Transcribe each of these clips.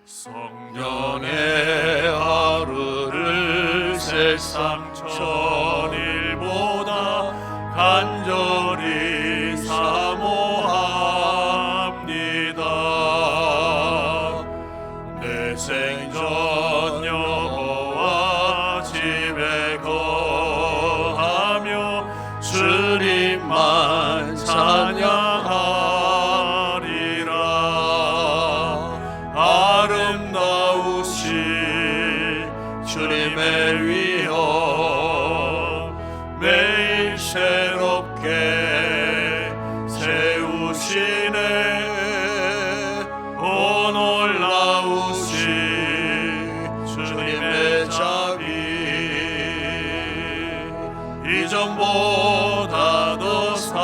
성년의 하루를 세상 천일보다 간절히 사모합니다. 내 생전 여호와 집에 거하며 주님만 찬양하리라. 아름다우신 주님의 위엄 매일 새롭게 세우시네. 오 놀라우신 주님의 자비 이전보다 더 사랑해.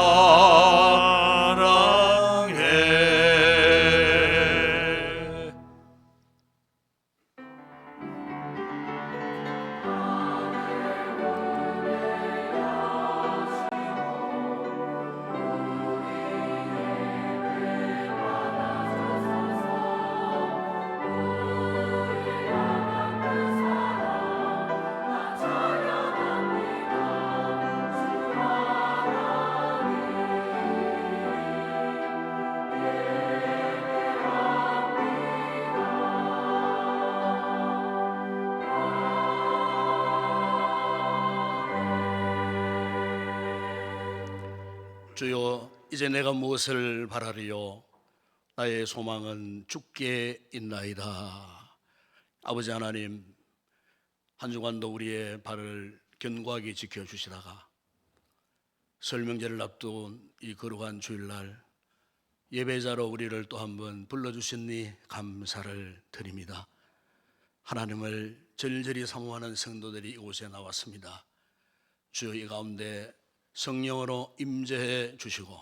주여, 이제 내가 무엇을 바라리요? 나의 소망은 주께 있나이다. 아버지 하나님, 한 주간도 우리의 발을 견고하게 지켜주시다가 설명제를 앞둔 이 거룩한 주일날 예배자로 우리를 또 한 번 불러주셨니 감사를 드립니다. 하나님을 절절히 사모하는 성도들이 이곳에 나왔습니다. 주여, 이 가운데 성령으로 임재해 주시고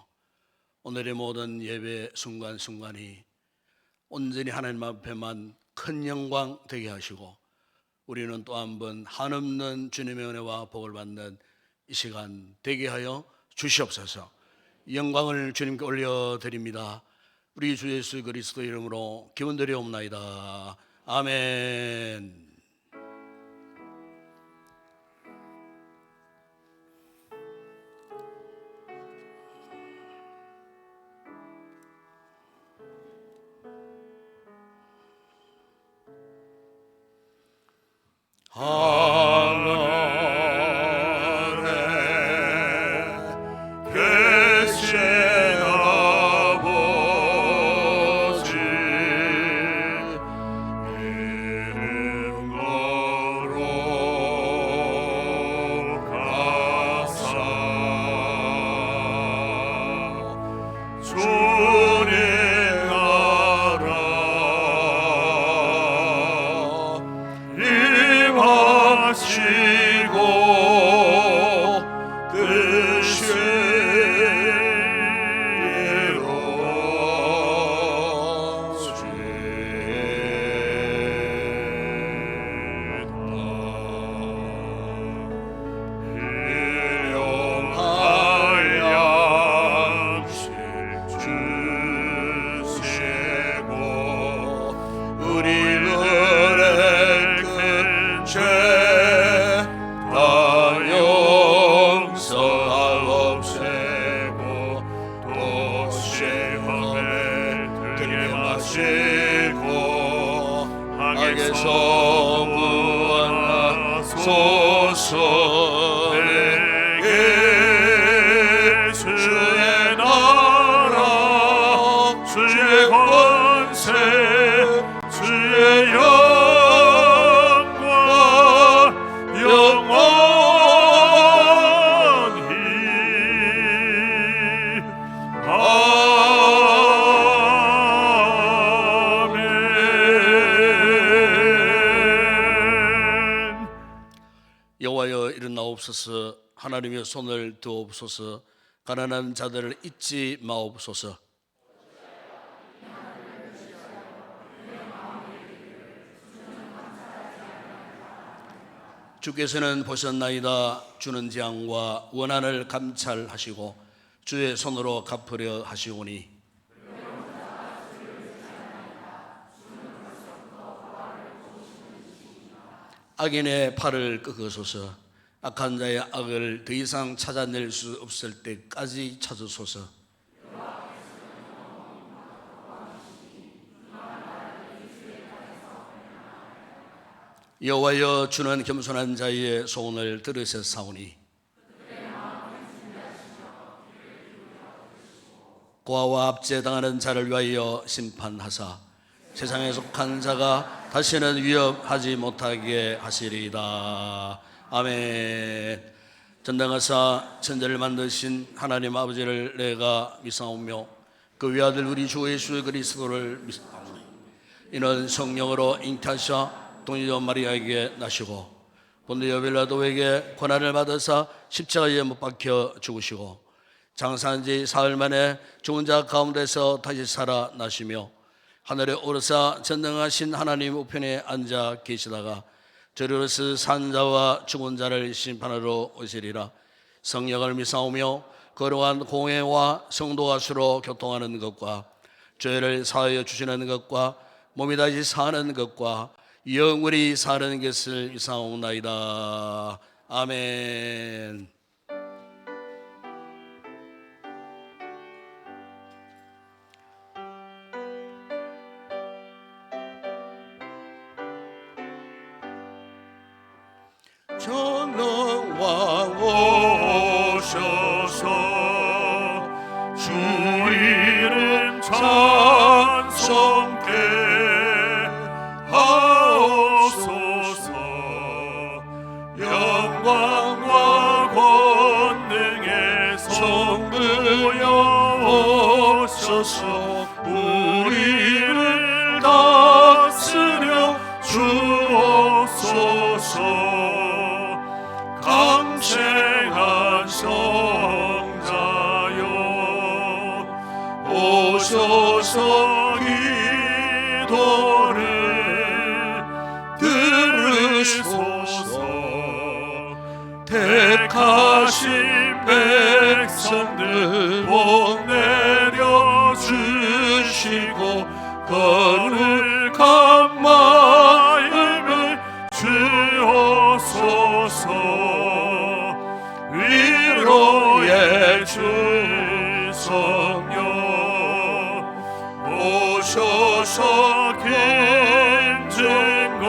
오늘의 모든 예배 순간순간이 온전히 하나님 앞에만 큰 영광 되게 하시고 우리는 또 한 번 한없는 주님의 은혜와 복을 받는 이 시간 되게 하여 주시옵소서. 영광을 주님께 올려드립니다. 우리 주 예수 그리스도 이름으로 기원드리옵나이다. 아멘. 하늘에 계신 아버지 이름 거룩하사 주님 나라 임하시고 뜻대로 일용할 양식 주시고 우리들의 큰 죄 다 용서하옵시고 또 시험에 들게 마시고 악에서 구원하소서. 내게 주의 나라 주의 권세 주의 영광 영원히 아멘. 여호와여 일어나옵소서. 하나님의 손을 드옵소서. 가난한 자들을 잊지 마옵소서. 주께서는 보셨나이다. 주는 재앙과 원한을 감찰하시고 주의 손으로 갚으려 하시오니 악인의 팔을 꺾으소서. 악한 자의 악을 더 이상 찾아낼 수 없을 때까지 찾으소서. 여호와여, 주는 겸손한 자의 소원을 들으셨사오니 고아와 압제당하는 자를 위하여 심판하사 세상에 속한 자가 다시는 위협하지 못하게 하시리이다. 아멘. 전능하사 천지를 만드신 하나님 아버지를 내가 믿사오며 그 외아들 우리 주 예수 그리스도를 믿사오니 이는 성령으로 잉태하사 동정녀 마리아에게 나시고 본디오 빌라도에게 고난을 받으사 십자가에 못 박혀 죽으시고 장사한 지 사흘 만에 죽은 자 가운데서 다시 살아나시며 하늘에 오르사 전능하신 하나님 우편에 앉아 계시다가 저리로서 산 자와 죽은 자를 심판하러 오시리라. 성령을 믿사오며 거룩한 공회와 성도가 서로 교통하는 것과 죄를 사하여 주시는 것과 몸이 다시 사는 것과 영원히 사는 것을 믿사옵나이다. 아멘. 전능왕 오셔서 주 이름 찬송케 하옵소서. 영광과 권능의 성부여 오셔서 우리를 다스려 주옵소서. 강생한 성자여 오셔서 기도를 들으소서. 택하신 백성들 복 내려주시고 거룩한 마음을 주옵소서. 위로의 주 성령 오셔서 긴 증거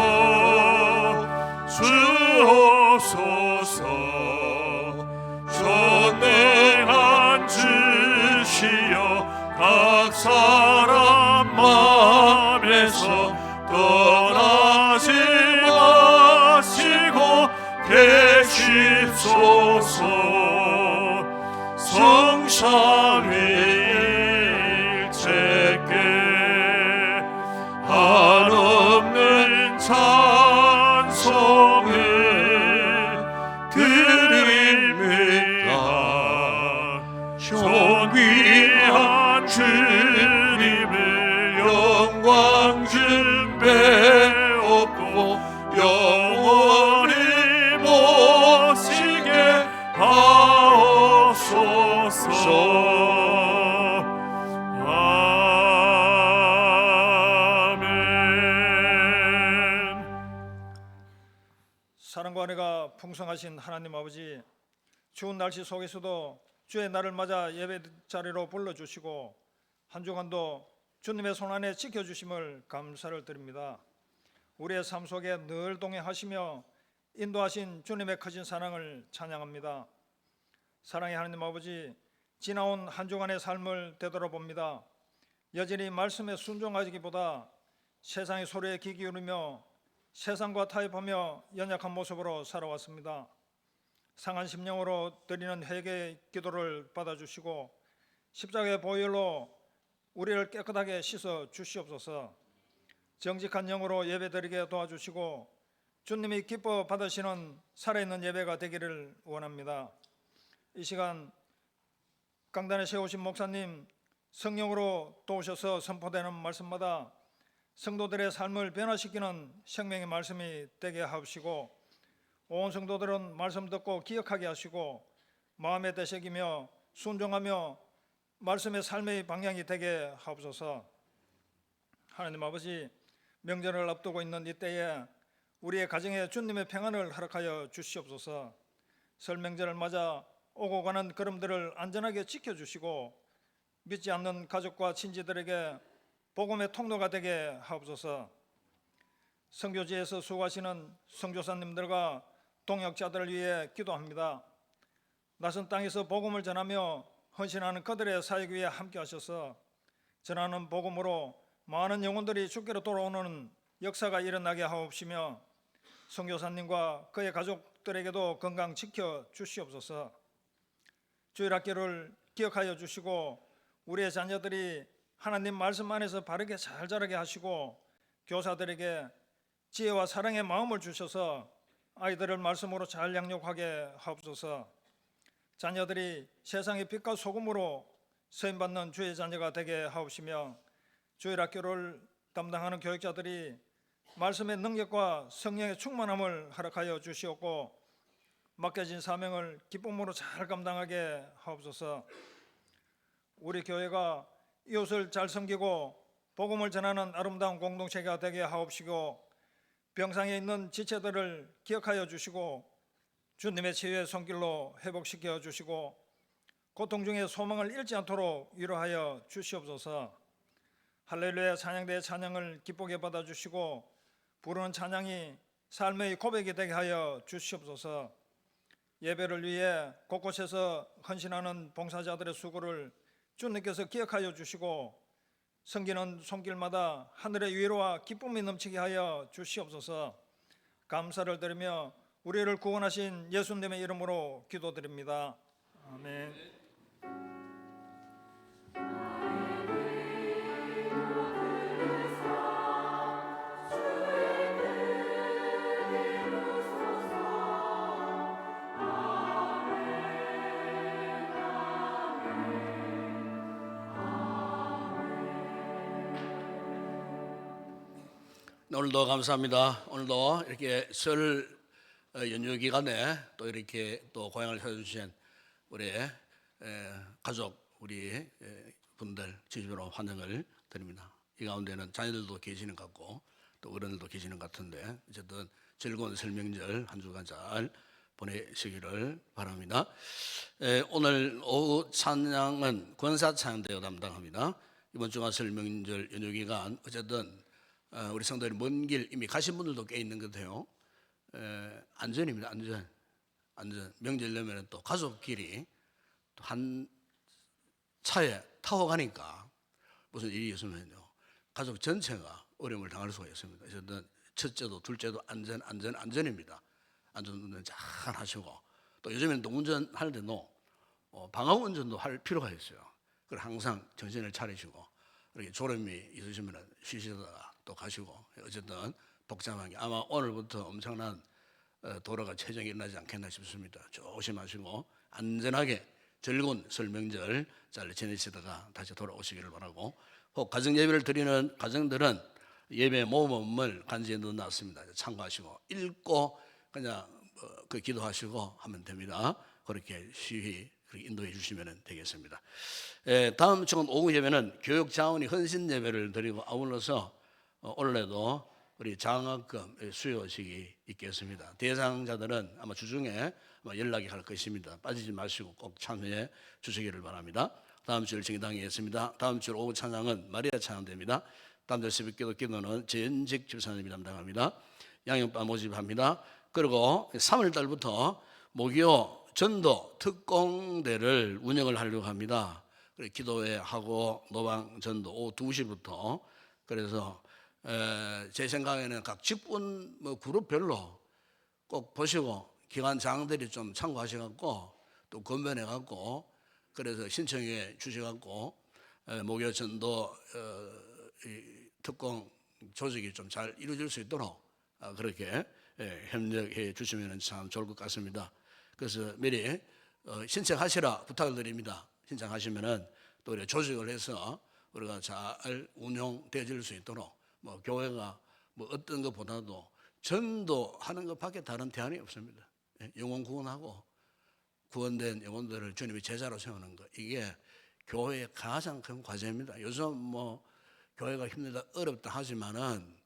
주옵소서. 전능한 주시여 각 사람 마음에서 떠나지 마시고 계십소서. 성삼위 일체께 한없는 찬송을 드립니다. 존귀한 주님을 영광 준배없고 영원히 모시게 하옵소서. 아멘. 사랑과 은혜가 풍성하신 하나님 아버지, 추운 날씨 속에서도 주의 날을 맞아 예배 자리로 불러주시고 한 주간도 주님의 손안에 지켜주심을 감사를 드립니다. 우리의 삶 속에 늘 동행하시며 인도하신 주님의 크신 사랑을 찬양합니다. 사랑의 하나님 아버지, 지나온 한 주간의 삶을 되돌아봅니다. 여전히 말씀에 순종하기보다 세상의 소리에 귀 기울이며 세상과 타협하며 연약한 모습으로 살아왔습니다. 상한 심령으로 드리는 회개 기도를 받아주시고 십자가의 보혈로 우리를 깨끗하게 씻어 주시옵소서. 정직한 영으로 예배드리게 도와주시고 주님이 기뻐 받으시는 살아있는 예배가 되기를 원합니다. 이 시간 강단에 세우신 목사님 성령으로 도우셔서 선포되는 말씀마다 성도들의 삶을 변화시키는 생명의 말씀이 되게 하시고 온 성도들은 말씀 듣고 기억하게 하시고 마음에 되새기며 순종하며 말씀의 삶의 방향이 되게 하옵소서. 하나님 아버지, 명절을 앞두고 있는 이때에 우리의 가정에 주님의 평안을 허락하여 주시옵소서. 설 명절을 맞아 오고 가는 걸음들을 안전하게 지켜주시고 믿지 않는 가족과 친지들에게 복음의 통로가 되게 하옵소서. 선교지에서 수고하시는 선교사님들과 동역자들을 위해 기도합니다. 낯선 땅에서 복음을 전하며 헌신하는 그들의 사역 위에 함께 하셔서 전하는 복음으로 많은 영혼들이 주께로 돌아오는 역사가 일어나게 하옵시며 선교사님과 그의 가족들에게도 건강 지켜 주시옵소서. 주일학교를 기억하여 주시고 우리의 자녀들이 하나님 말씀 안에서 바르게 잘 자라게 하시고 교사들에게 지혜와 사랑의 마음을 주셔서 아이들을 말씀으로 잘 양육하게 하옵소서. 자녀들이 세상의 빛과 소금으로 쓰임받는 주의 자녀가 되게 하옵시며 주일학교를 담당하는 교육자들이 말씀의 능력과 성령의 충만함을 허락하여 주시옵고 맡겨진 사명을 기쁨으로 잘 감당하게 하옵소서. 우리 교회가 이웃을 잘 섬기고 복음을 전하는 아름다운 공동체가 되게 하옵시고 병상에 있는 지체들을 기억하여 주시고 주님의 치유의 손길로 회복시켜 주시고 고통 중에 소망을 잃지 않도록 위로하여 주시옵소서. 할렐루야 찬양대의 찬양을 기쁘게 받아주시고 부르는 찬양이 삶의 고백이 되게 하여 주시옵소서. 예배를 위해 곳곳에서 헌신하는 봉사자들의 수고를 주님께서 기억하여 주시고 섬기는 손길마다 하늘의 위로와 기쁨이 넘치게 하여 주시옵소서. 감사를 드리며 우리를 구원하신 예수님의 이름으로 기도드립니다. 아멘. 오늘도 감사합니다. 오늘도 이렇게 설 연휴 기간에 또 이렇게 또 고향을 찾아주신 우리 가족 우리 분들 진심으로 환영을 드립니다. 이 가운데는 자녀들도 계시는 것 같고 또 어른들도 계시는 것 같은데 어쨌든 즐거운 설 명절 한 주간 잘 보내시기를 바랍니다. 오늘 오후 찬양은 권사 찬양대가 담당합니다. 이번 주가 설 명절 연휴 기간 어쨌든 우리 성도들이 먼 길 이미 가신 분들도 꽤 있는 것 같아요. 안전입니다. 안전. 명절 되면 또 가족끼리 또 한 차에 타고 가니까 무슨 일이 있으면요 가족 전체가 어려움을 당할 수가 있습니다. 그래서 첫째도 둘째도 안전입니다. 안전운전 잘 하시고 또 요즘에는 또 운전할 때도 방학 운전도 할 필요가 있어요. 그걸 항상 정신을 차리시고 이렇게 졸음이 있으시면 쉬시다가 또 가시고 어쨌든 복잡한 게 아마 오늘부터 엄청난 도로가 체증이 일어나지 않겠나 싶습니다. 조심하시고 안전하게 즐거운 설 명절 잘 지내시다가 다시 돌아오시기를 바라고 혹 가정 예배를 드리는 가정들은 예배 모범을 간지에 넣어놨습니다. 참고하시고 읽고 그냥 그 기도하시고 하면 됩니다. 그렇게 시히 그렇게 인도해 주시면 되겠습니다. 다음 주 오후 예배는 교육 자원이 헌신 예배를 드리고 아울러서 올해도 우리 장학금 수여식이 있겠습니다. 대상자들은 아마 주중에 연락이 갈 것입니다. 빠지지 마시고 꼭 참여해 주시기를 바랍니다. 다음 주일 정의당에 있습니다. 다음 주 오후 찬양은 마리아 찬양대입니다. 다음 주 새벽기도 기도는 전직 집사님이 담당합니다. 양육반 모집합니다. 그리고 3월 달부터 목요 전도 특공대를 운영을 하려고 합니다. 기도회 하고 노방 전도 오후 2시부터 그래서 제 생각에는 각 직분 그룹별로 꼭 보시고 기관장들이 좀 참고하셔갖고 또 건변해갖고 그래서 신청해 주셔갖고 목요 전도 특공 조직이 좀 잘 이루어질 수 있도록 그렇게 협력해 주시면 참 좋을 것 같습니다. 그래서 미리 신청하시라 부탁을 드립니다. 신청하시면은 또 우리 조직을 해서 우리가 잘 운영되어질 수 있도록 교회가 어떤 것보다도 전도하는 것밖에 다른 대안이 없습니다. 영혼 구원하고 구원된 영혼들을 주님의 제자로 세우는 것 이게 교회의 가장 큰 과제입니다. 요즘 교회가 힘들다 어렵다 하지만은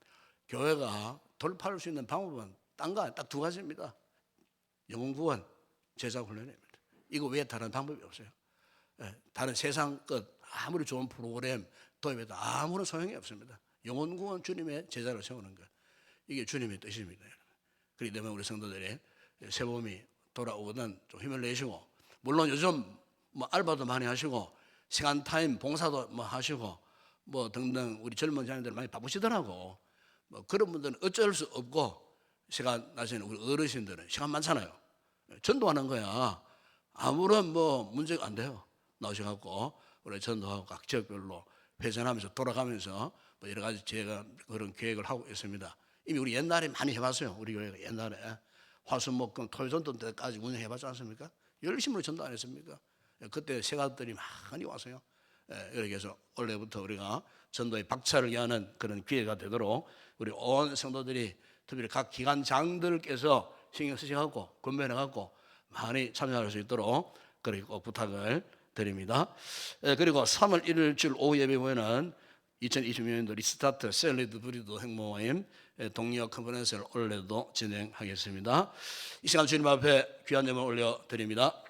교회가 돌파할 수 있는 방법은 딱 두 가지입니다. 영혼 구원, 제자 훈련입니다. 이거 외에 다른 방법이 없어요. 다른 세상 것 아무리 좋은 프로그램 도입해도 아무런 소용이 없습니다. 영혼 구원, 주님의 제자를 세우는 것, 이게 주님의 뜻입니다. 그렇기 때문에 우리 성도들이 새봄이 돌아오거든 좀 힘을 내시고, 물론 요즘 뭐 알바도 많이 하시고 시간 타임 봉사도 뭐 하시고 뭐 등등 우리 젊은 자녀들 많이 바쁘시더라고. 뭐 그런 분들은 어쩔 수 없고, 시간 나시는 우리 어르신들은 시간 많잖아요. 전도하는 거야. 아무런 뭐 문제가 안 돼요. 나오셔갖고 우리 전도하고 각 지역별로 회전하면서 돌아가면서 뭐 여러 가지 제가 그런 계획을 하고 있습니다. 이미 우리 옛날에 많이 해봤어요. 우리 교회가 옛날에 화수목금 토요전도 때까지 운영해봤지 않습니까? 열심으로 전도 안 했습니까? 그때 세가들이 많이 왔어요. 이렇게 해서 올해부터 우리가 전도의 박차를 여는 그런 기회가 되도록 우리 온 성도들이, 특별히 각 기관장들께서 신경 쓰셔갖고 권면해갖고 많이 참여할 수 있도록 그렇게 꼭 부탁을 드립니다. 그리고 3월 1일 줄 오후 예배 보면은 2026년도 리스타트 샐리드 브리드 행모임 동료 컨퍼런스를 올해도 진행하겠습니다. 이 시간 주님 앞에 귀한 예물 올려드립니다.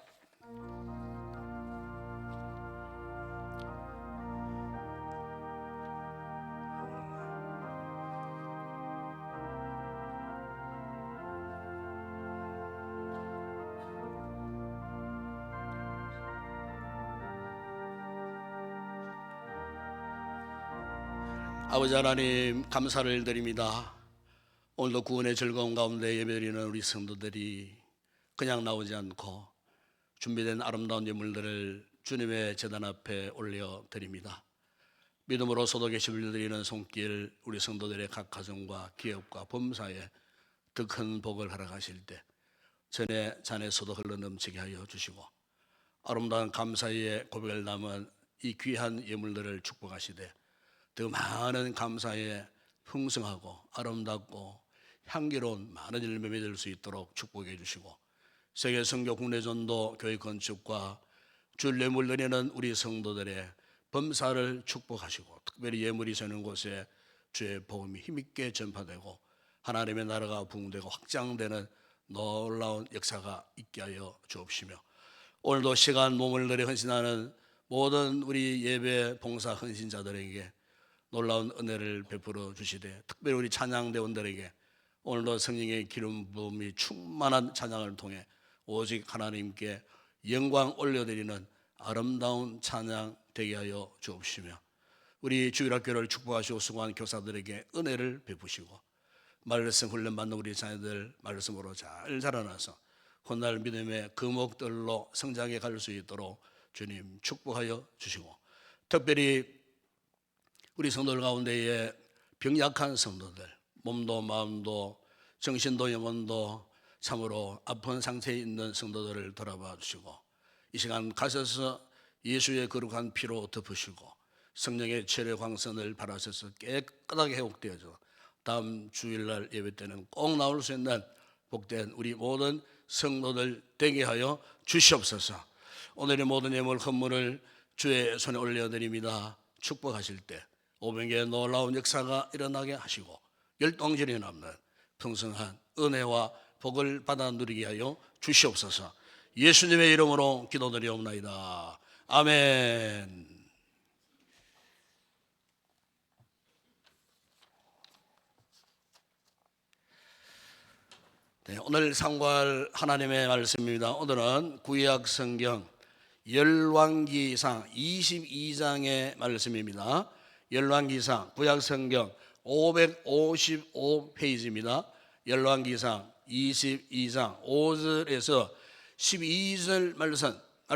아버지 하나님, 감사를 드립니다. 오늘도 구원의 즐거움 가운데 예배드리는 우리 성도들이 그냥 나오지 않고 준비된 아름다운 예물들을 주님의 제단 앞에 올려드립니다. 믿음으로 소도 계시를 드리는 손길, 우리 성도들의 각 가정과 기업과 범사에 더 큰 복을 허락하실 때 전에 잔에서도 흘러넘치게 하여 주시고, 아름다운 감사의 고백을 담은 이 귀한 예물들을 축복하시되 더 많은 감사에 풍성하고 아름답고 향기로운 많은 열매 맺을 수 있도록 축복해 주시고, 세계 선교 국내 전도 교회 건축과 줄 예물 드리는 우리 성도들의 범사를 축복하시고, 특별히 예물이 서는 곳에 주의 복음이 힘있게 전파되고 하나님의 나라가 부흥되고 확장되는 놀라운 역사가 있게 하여 주옵시며, 오늘도 시간 몸을 들여 헌신하는 모든 우리 예배 봉사 헌신자들에게 놀라운 은혜를 베풀어 주시되, 특별히 우리 찬양대원들에게 오늘도 성령의 기름 부음이 충만한 찬양을 통해 오직 하나님께 영광 올려드리는 아름다운 찬양 되게 하여 주옵시며, 우리 주일학교를 축복하시고 수고한 교사들에게 은혜를 베푸시고, 말씀 훈련 받는 우리 자녀들 말씀으로 잘 자라나서 훗날 믿음의 금옥들로 성장해 갈 수 있도록 주님 축복하여 주시고, 특별히 우리 성도들 가운데에 병약한 성도들, 몸도 마음도 정신도 영혼도 참으로 아픈 상태에 있는 성도들을 돌아봐 주시고, 이 시간 가셔서 예수의 거룩한 피로 덮으시고 성령의 최대 광선을 발하셔서 깨끗하게 회복되어져 다음 주일날 예배 때는 꼭 나올 수 있는 복된 우리 모든 성도들 되게 하여 주시옵소서. 오늘의 모든 예물 헌물을 주의 손에 올려드립니다. 축복하실 때 500개의 놀라운 역사가 일어나게 하시고 열동전이 남는 풍성한 은혜와 복을 받아 누리게 하여 주시옵소서. 예수님의 이름으로 기도드리옵나이다. 아멘. 네, 오늘 상고할 하나님의 말씀입니다. 오늘은 구약 성경 열왕기상 22장의 말씀입니다. 열왕기상 구약 성경 555페이지입니다. 열왕기상 22장 5절에서 12절 말씀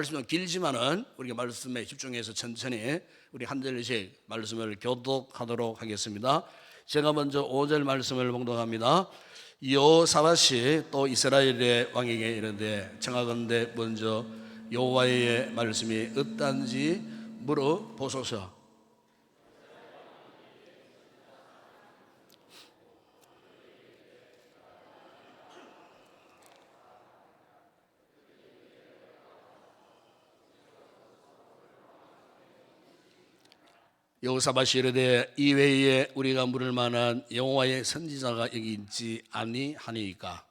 좀 길지만은 우리가 말씀에 집중해서 천천히 우리 한 절씩 말씀을 교독하도록 하겠습니다. 제가 먼저 5절 말씀을 봉독합니다. 여호사밧이 또 이스라엘의 왕에게 이르되 청하건대 먼저 여호와의 말씀이 어떠한지 물어보소서. 여호사밧이 이르되 이외에 우리가 물을 만한 여호와의 선지자가 여기 있지 아니하니까.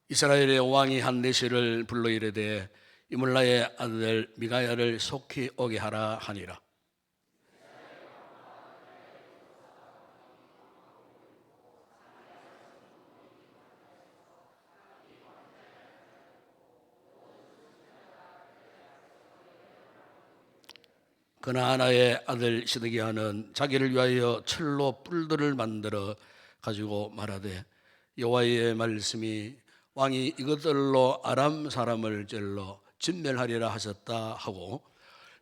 이스라엘의 왕이 한내시를 불러 이르되 이물라의 아들 미가야를 속히 오게 하라 하니라. 그나아나의 아들 시드기야는 자기를 위하여 철로 뿔들을 만들어 가지고 말하되 여호와의 말씀이 왕이 이것들로 아람 사람을 찔러 진멸하리라 하셨다 하고,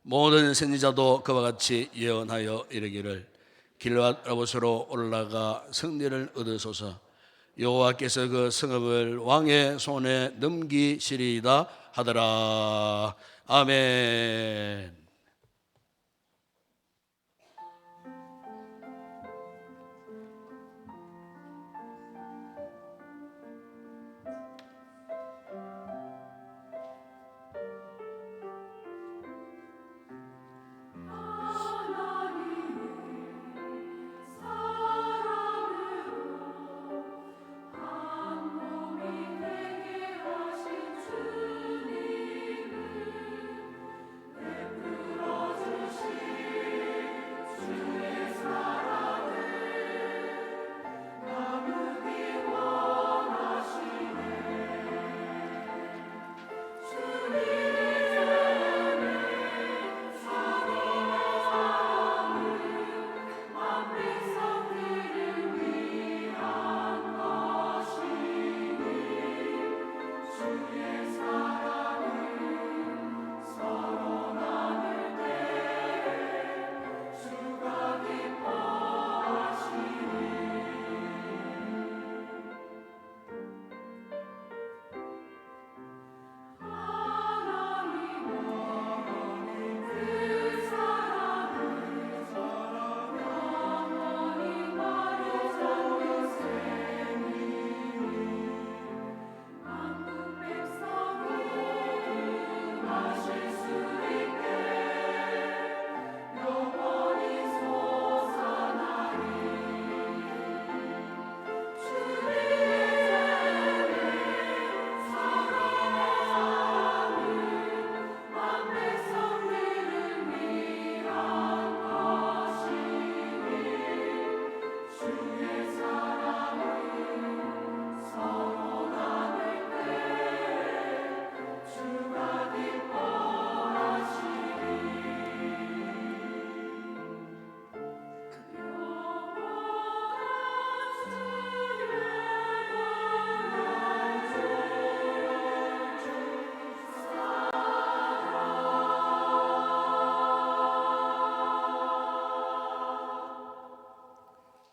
모든 선지자도 그와 같이 예언하여 이르기를 길앗 라봇으로 올라가 승리를 얻으소서. 여호와께서 그 성읍을 왕의 손에 넘기시리이다 하더라. 아멘.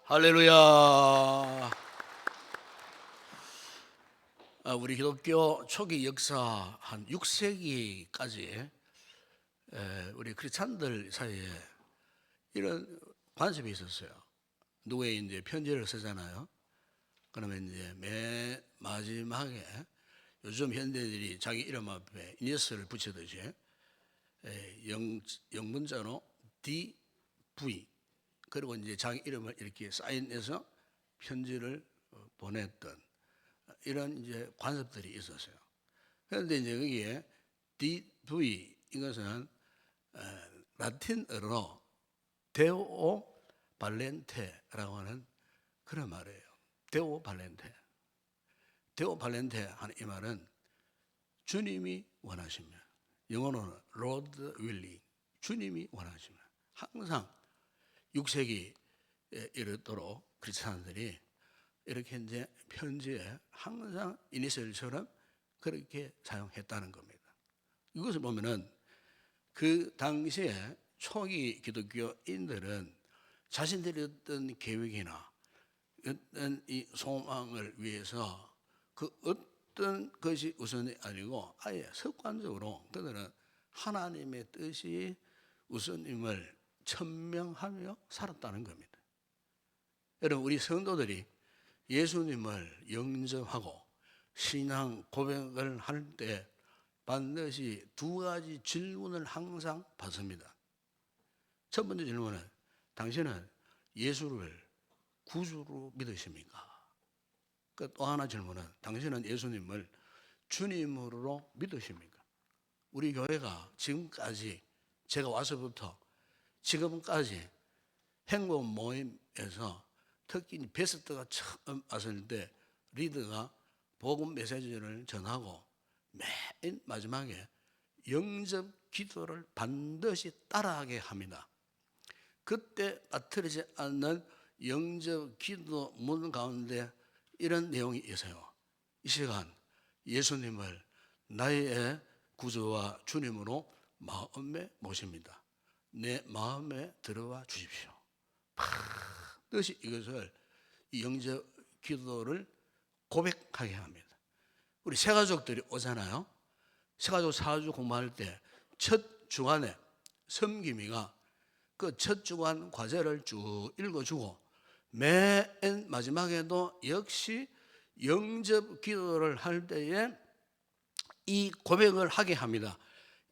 할렐루야. 우리 기독교 초기 역사 한 6세기까지 우리 크리스찬들 사이에 이런 관습이 있었어요. 누구의 이제 편지를 쓰잖아요. 그러면 이제 맨 마지막에 요즘 현대인들이 자기 이름 앞에 이니셜을 붙이듯이 영문자로 DV, 그리고 이제 자기 이름을 이렇게 사인해서 편지를 보냈던 이런 이제 관습들이 있었어요. 그런데 이제 거기에 DV 이것은 라틴어로 데오 발렌테라고 하는 그런 말이에요. 데오 발렌테. 데오 발렌테 하는 이 말은 주님이 원하시면, 영어로는 Lord willing, 주님이 원하시면. 항상 6세기에 이르도록 크리스찬들이 이렇게 이제 편지에 항상 이니셜처럼 그렇게 사용했다는 겁니다. 이것을 보면은 그 당시에 초기 기독교인들은 자신들이 어떤 계획이나 어떤 이 소망을 위해서 그 어떤 것이 우선이 아니고 아예 습관적으로 그들은 하나님의 뜻이 우선임을 천명하며 살았다는 겁니다. 여러분, 우리 성도들이 예수님을 영접하고 신앙 고백을 할 때 반드시 두 가지 질문을 항상 받습니다. 첫 번째 질문은 당신은 예수를 구주로 믿으십니까? 또 하나 질문은 당신은 예수님을 주님으로 믿으십니까? 우리 교회가 지금까지 제가 와서부터 지금까지 행복 모임에서 특히 베스트가 처음 왔을 때 리더가 복음 메시지를 전하고 맨 마지막에 영접 기도를 반드시 따라하게 합니다. 그때 빠뜨리지 않는 영접 기도 문 가운데 이런 내용이 있어요. 이 시간 예수님을 나의 구주와 주님으로 마음에 모십니다. 내 마음에 들어와 주십시오. 반드시 이것을 이 영접 기도를 고백하게 합니다. 우리 새가족들이 오잖아요. 새가족 사주 공부할 때 첫 주간에 섬김이가 그 첫 주간 과제를 쭉 읽어주고 맨 마지막에도 역시 영접 기도를 할 때에 이 고백을 하게 합니다.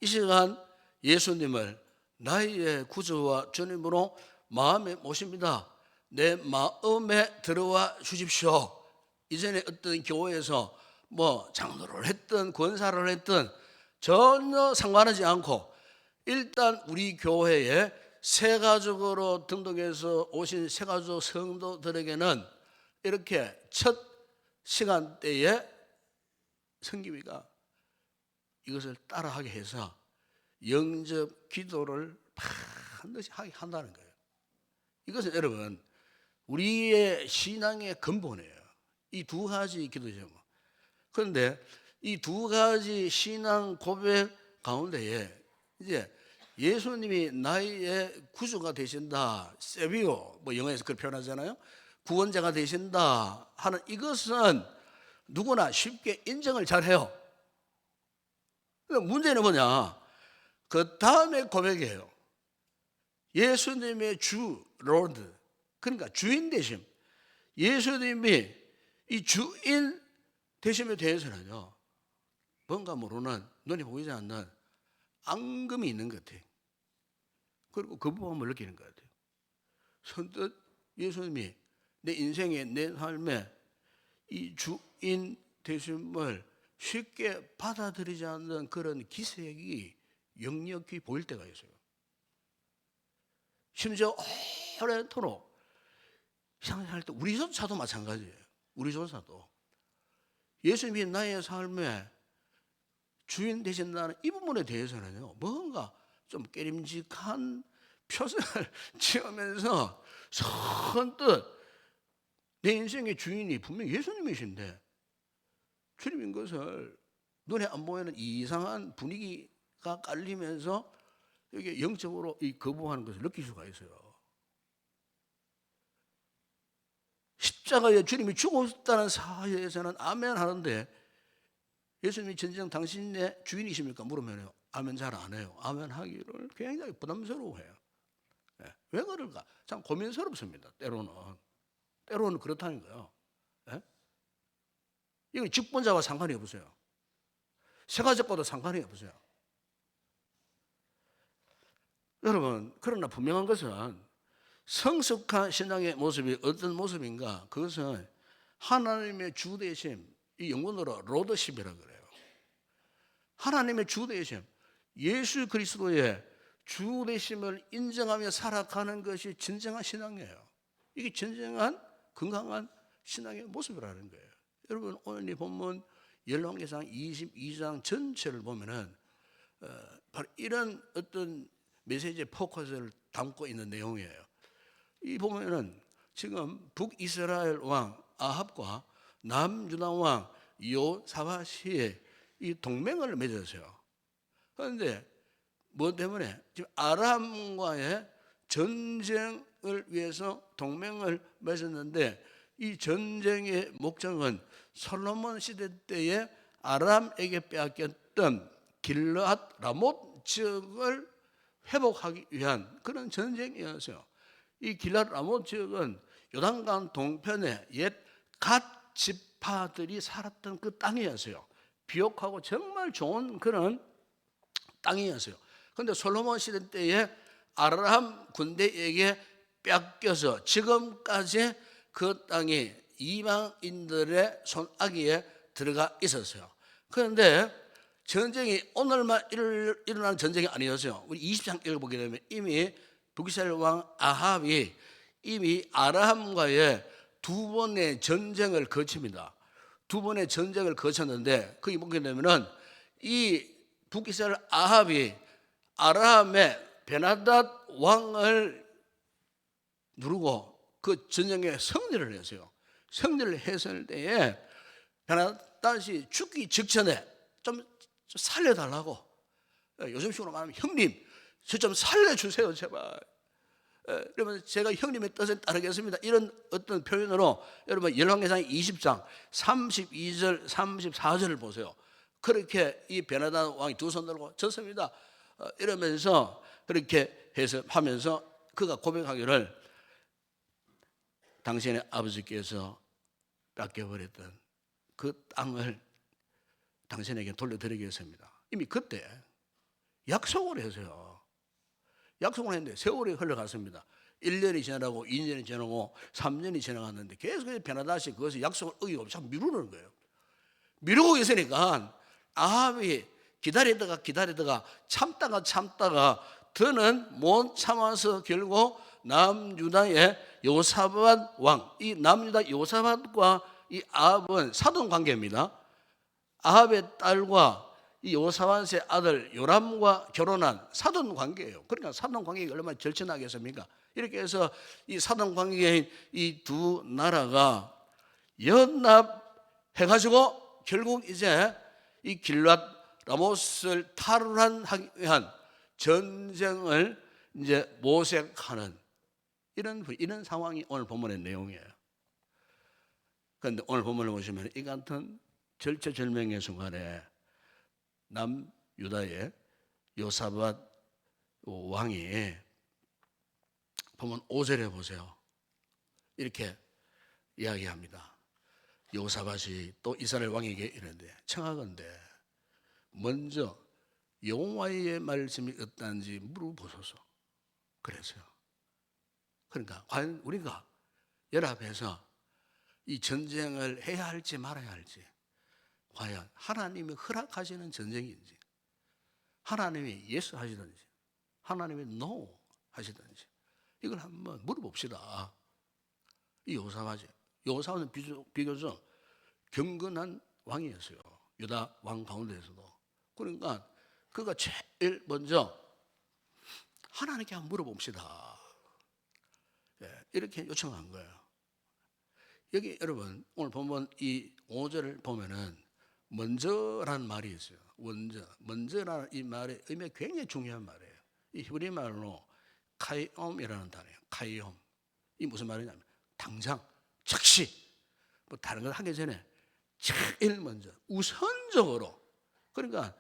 이 시간 예수님을 나의 구주와 주님으로 마음에 모십니다. 내 마음에 들어와 주십시오. 이전에 어떤 교회에서 뭐 장로를 했든 권사를 했든 전혀 상관하지 않고 일단 우리 교회에 새가족으로 등록해서 오신 새가족 성도들에게는 이렇게 첫 시간대에 성김이가 이것을 따라하게 해서 영접 기도를 반드시 하게 한다는 거예요. 이것은 여러분 우리의 신앙의 근본이에요. 이 두 가지 기도죠. 그런데 이 두 가지 신앙 고백 가운데에 이제 예수님이 나의 구주가 되신다, 세비오, 뭐 영어에서 그렇게 표현하잖아요. 구원자가 되신다 하는 이것은 누구나 쉽게 인정을 잘해요. 문제는 뭐냐? 그 다음에 고백이에요. 예수님의 주, 로드, 그러니까 주인 되심. 예수님이 이 주인 되심에 대해서는요, 뭔가 모르는, 눈에 보이지 않는 앙금이 있는 것 같아요. 그리고 거부감을 느끼는 것 같아요. 선뜻 예수님이 내 인생에, 내 삶에 이 주인 되심을 쉽게 받아들이지 않는 그런 기색이 역력히 보일 때가 있어요. 심지어 오래도록 신앙생활 때 우리조차도 마찬가지예요. 우리조차도 예수님이 나의 삶에 주인 되신다는 이 부분에 대해서는요, 뭔가 좀 깨림직한 표정을 지으면서 선뜻 내 인생의 주인이 분명히 예수님이신데 주님인 것을 눈에 안 보이는 이상한 분위기가 깔리면서 이게 영적으로 이 거부하는 것을 느낄 수가 있어요. 십자가에 주님이 죽었다는 사실에서는 아멘 하는데 예수님이 진정 당신의 주인이십니까? 물으면 아멘 잘 안 해요. 아멘 하기를 굉장히 부담스러워해요. 왜 그럴까? 참 고민스럽습니다. 때로는 그렇다는 거예요. 이건 직분자와 상관이 없어요. 세가족과도 상관이 없어요. 여러분, 그러나 분명한 것은 성숙한 신앙의 모습이 어떤 모습인가? 그것은 하나님의 주되심, 이 영문으로 로더십이라고 그래요. 하나님의 주되심, 예수 그리스도의 주되심을 인정하며 살아가는 것이 진정한 신앙이에요. 이게 진정한 건강한 신앙의 모습이라는 거예요. 여러분, 오늘 이 본문 열왕기상 22장 전체를 보면은 바로 이런 어떤 메시지의 포커스를 담고 있는 내용이에요. 이 보면은 지금 북이스라엘 왕 아합과 남유다 왕 여호사밧이 이 동맹을 맺었어요. 그런데 뭐 때문에 지금 아람과의 전쟁을 위해서 동맹을 맺었는데 이 전쟁의 목적은 솔로몬 시대 때에 아람에게 빼앗겼던 길르앗 라못 지역을 회복하기 위한 그런 전쟁이었어요. 이 길르앗 라못 지역은 요단강 동편에 옛 갓 지파들이 살았던 그 땅이었어요. 비옥하고 정말 좋은 그런 땅이었어요. 그런데 솔로몬 시대 때에 아람 군대에게 뺏겨서 지금까지 그 땅이 이방인들의 손아귀에 들어가 있었어요. 그런데 전쟁이 오늘만 일어나는 전쟁이 아니었어요. 우리 20장 읽어보게 되면 이미 북이스라엘 왕 아합이 이미 아람과의 두 번의 전쟁을 거칩니다. 두 번의 전쟁을 거쳤는데 그게 보게 되면은 이 북이스라엘 아합이 아람의 베나닷 왕을 누르고 그 전쟁에 승리를 했어요. 승리를 했을 때에 베나닷이 죽기 직전에 좀 살려달라고, 요즘식으로 말하면 형님 저 좀 살려주세요 제발. 여러분 제가 형님의 뜻에 따르겠습니다, 이런 어떤 표현으로 여러분 열왕기상 20장 32절 34절을 보세요. 그렇게 이 베나닷 왕이 두 손 들고 졌습니다. 이러면서 그렇게 해서 하면서 그가 고백하기를 당신의 아버지께서 뺏겨버렸던 그 땅을 당신에게 돌려드리겠습니다. 이미 그때 약속을 했어요. 약속을 했는데 세월이 흘러갔습니다. 1년이 지나고 2년이 지나고 3년이 지나갔는데 계속 베나닷이 그것을 약속을 어기고 자꾸 미루는 거예요. 미루고 있으니까 아합이 기다리다가 참다가 더는 못 참아서 결국 남유다의 여호사밧 왕, 이 남유다 여호사밧과 이 아합은 사돈 관계입니다. 아합의 딸과 이 여호사밧의 아들 요람과 결혼한 사돈 관계예요. 그러니까 사돈 관계가 얼마나 절친하겠습니까? 이렇게 해서 이 사돈 관계인 이 두 나라가 연합해가지고 결국 이제 이 길앗 라못을 탈환하기 위한 전쟁을 이제 모색하는 이런 상황이 오늘 본문의 내용이에요. 그런데 오늘 본문을 보시면 이 같은 절체절명의 순간에 남유다의 여호사밧 왕이 보면 5절에 보세요. 이렇게 이야기합니다. 여호사밧이 또 이스라엘 왕에게 이르되 청하건대 먼저 여호와의 말씀이 어떠한지 물어보소서. 그랬어요. 그러니까 과연 우리가 연합해서 이 전쟁을 해야 할지 말아야 할지, 과연 하나님이 허락하시는 전쟁인지, 하나님이 예스 하시든지 하나님이 노 하시든지 이걸 한번 물어봅시다. 이 여호사밧은 비교적 경건한 왕이었어요. 유다 왕 가운데에서도. 그러니까 그가 제일 먼저 하나님께 한번 물어봅시다, 이렇게 요청한 거예요. 여기 여러분 오늘 보면 이 5절을 보면은 먼저라는 말이 있어요. 먼저라는 이 말의 의미가 굉장히 중요한 말이에요. 이 히브리 말로 카이옴이라는 단어예요. 카이옴. 이 무슨 말이냐면 당장, 즉시, 뭐 다른 걸 하기 전에 제일 먼저 우선적으로. 그러니까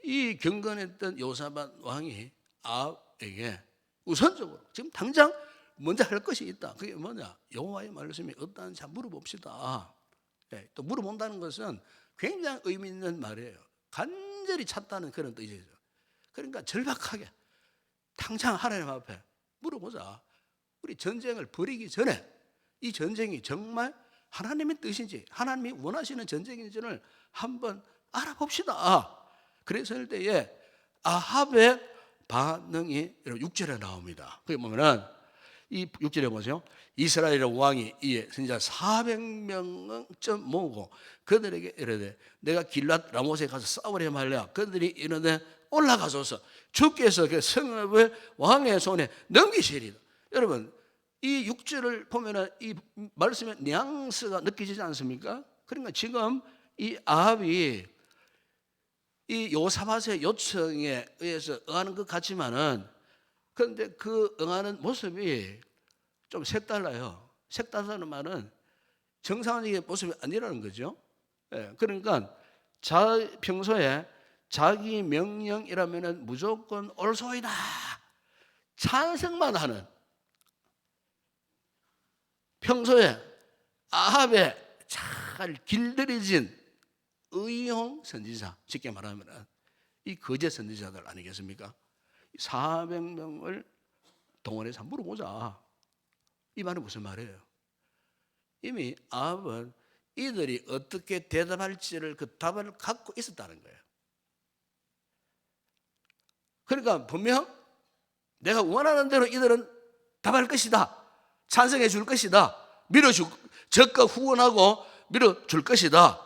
이 경건했던 여호사밧 왕이 아합에게 우선적으로 지금 당장 먼저 할 것이 있다. 그게 뭐냐? 여호와의 말씀이 어떠한지 한번 물어봅시다. 또 물어본다는 것은 굉장히 의미 있는 말이에요. 간절히 찾다는 그런 뜻이죠. 그러니까 절박하게 당장 하나님 앞에 물어보자. 우리 전쟁을 벌이기 전에 이 전쟁이 정말 하나님의 뜻인지, 하나님이 원하시는 전쟁인지를 한번 알아봅시다. 그랬을 때에 아합의 반응이 6절에 나옵니다. 그게 뭐냐면 이 6절에 보세요. 이스라엘 왕이 이에 선지자 400명쯤 모으고 그들에게 이르되 내가 길랏 라못에 가서 싸우려 말랴. 그들이 이르되 올라가소서. 주께서 그 성읍을 왕의 손에 넘기시리다. 여러분 이 6절을 보면은 이 말씀의 뉘앙스가 느껴지지 않습니까? 그러니까 지금 이 아합이 이 여호사밧의 요청에 의해서 응하는 것 같지만은, 그런데 그 응하는 모습이 좀 색달라요. 색달라는 말은 정상적인 모습이 아니라는 거죠. 예, 그러니까 평소에 자기 명령이라면 무조건 옳소이다 찬성만 하는, 평소에 아합에 잘 길들여진 의용 선지자, 쉽게 말하면 이 거짓 선지자들 아니겠습니까? 400명을 동원해서 물어보자. 이 말은 무슨 말이에요? 이미 아합은 이들이 어떻게 대답할지를 그 답을 갖고 있었다는 거예요. 그러니까 분명 내가 원하는 대로 이들은 답할 것이다, 찬성해 줄 것이다, 적극 후원하고 밀어줄 것이다.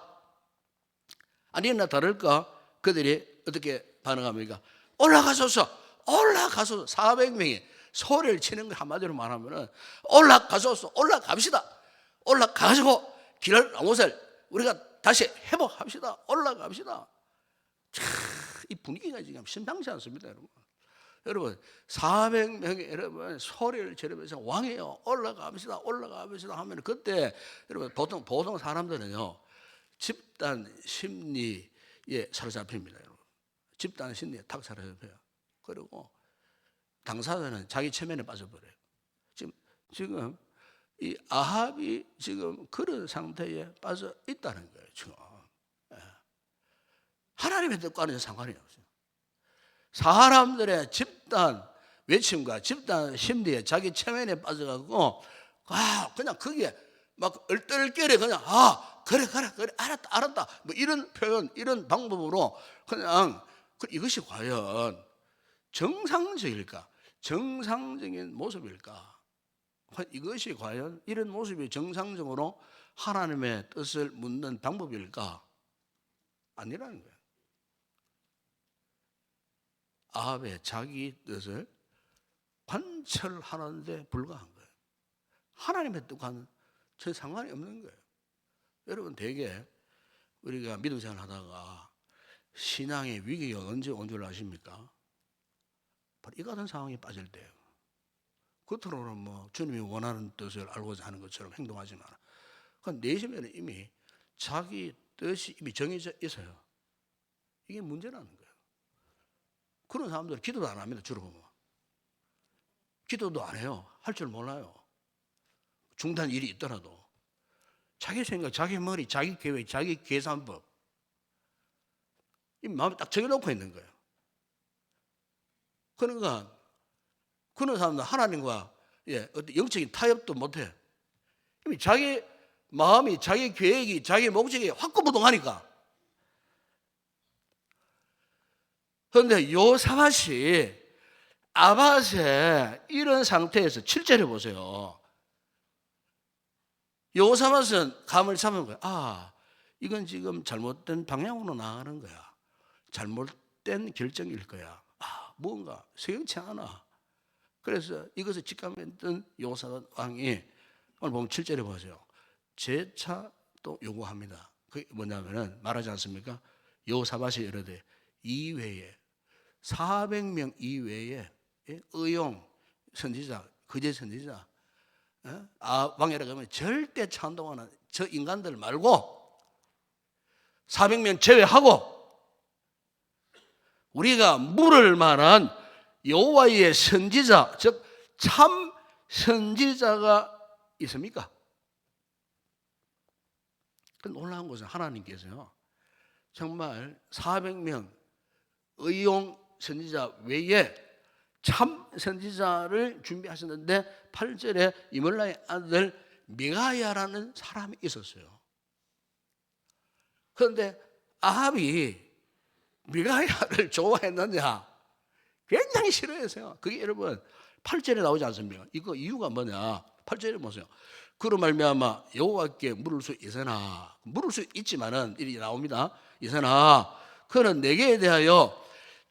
아니나 다를까 그들이 어떻게 반응합니까? 올라가소서 400명이 소리를 치는 걸 한마디로 말하면 올라가소서, 올라갑시다, 올라가시고 길을 나무살 우리가 다시 회복합시다, 올라갑시다. 이 분위기가 지금 심상치 않습니다. 여러분 400명이 여러분 소리를 지르면서 왕이여 올라갑시다, 올라갑시다 하면 그때 여러분 보통 사람들은요 집단 심리에 사로잡힙니다. 여러분. 집단 심리에 탁 사로잡혀요. 그리고 당사자는 자기 체면에 빠져버려요. 지금 이 아합이 지금 그런 상태에 빠져 있다는 거예요. 지금 하나님의 뜻과는 상관이 없어요. 사람들의 집단 외침과 집단 심리에 자기 체면에 빠져가지고 그냥 거기에 막 얼떨결에 그냥 그래 알았다 뭐 이런 표현, 이런 방법으로 그냥 이것이 과연 정상적일까? 정상적인 모습일까? 이것이 과연 이런 모습이 정상적으로 하나님의 뜻을 묻는 방법일까? 아니라는 거예요. 아합의 자기 뜻을 관철하는데 불과한 거예요. 하나님의 뜻과는 전혀 상관이 없는 거예요. 여러분 대개 우리가 믿음 생활 하다가 신앙의 위기가 언제 온 줄 아십니까? 바로 이 같은 상황에 빠질 때예요. 겉으로는 뭐 주님이 원하는 뜻을 알고자 하는 것처럼 행동하지만 그 내심에는 이미 자기 뜻이 이미 정해져 있어요. 이게 문제라는 거예요. 그런 사람들은 기도도 안 합니다. 주로 보면 기도도 안 해요. 할 줄 몰라요. 중단 일이 있더라도 자기 생각, 자기 머리, 자기 계획, 자기 계산법 이 마음에 딱 정해놓고 있는 거예요. 그러니까 그런 사람들은 하나님과 어떤 영적인 타협도 못해. 이미 자기 마음이, 자기 계획이, 자기 목적이 확고부동하니까. 그런데 요사밭이 아밧의 이런 상태에서 7절에 보세요. 요사밭은 감을 잡은 거야. 이건 지금 잘못된 방향으로 나가는 거야. 잘못된 결정일 거야. 뭔가 수용치 않아. 그래서 이것을 직감했던 요사밧 왕이 오늘 보면 7절에 보세요. 재차 또 요구합니다. 그게 뭐냐면은 말하지 않습니까? 요사밧이 이르되 이외에 400명 이외에 의용 선지자, 거짓 선지자, 왕이라고 하면 절대 찬동하는 저 인간들 말고 400명 제외하고 우리가 물을 만한 여호와의 선지자, 즉 참 선지자가 있습니까? 그 놀라운 것은 하나님께서요 정말 400명 의용 선지자 외에 참 선지자를 준비하셨는데 8절에 이물라의 아들 미가야라는 사람이 있었어요. 그런데 아합이 미가야를 좋아했느냐? 굉장히 싫어했어요. 그게 여러분 8절에 나오지 않습니까? 이거 이유가 뭐냐? 8절에 보세요. 그로 말미암아 여호와께 물을 수 있으나, 물을 수 있지만은 이리 나옵니다. 있으나 그는 내게 대하여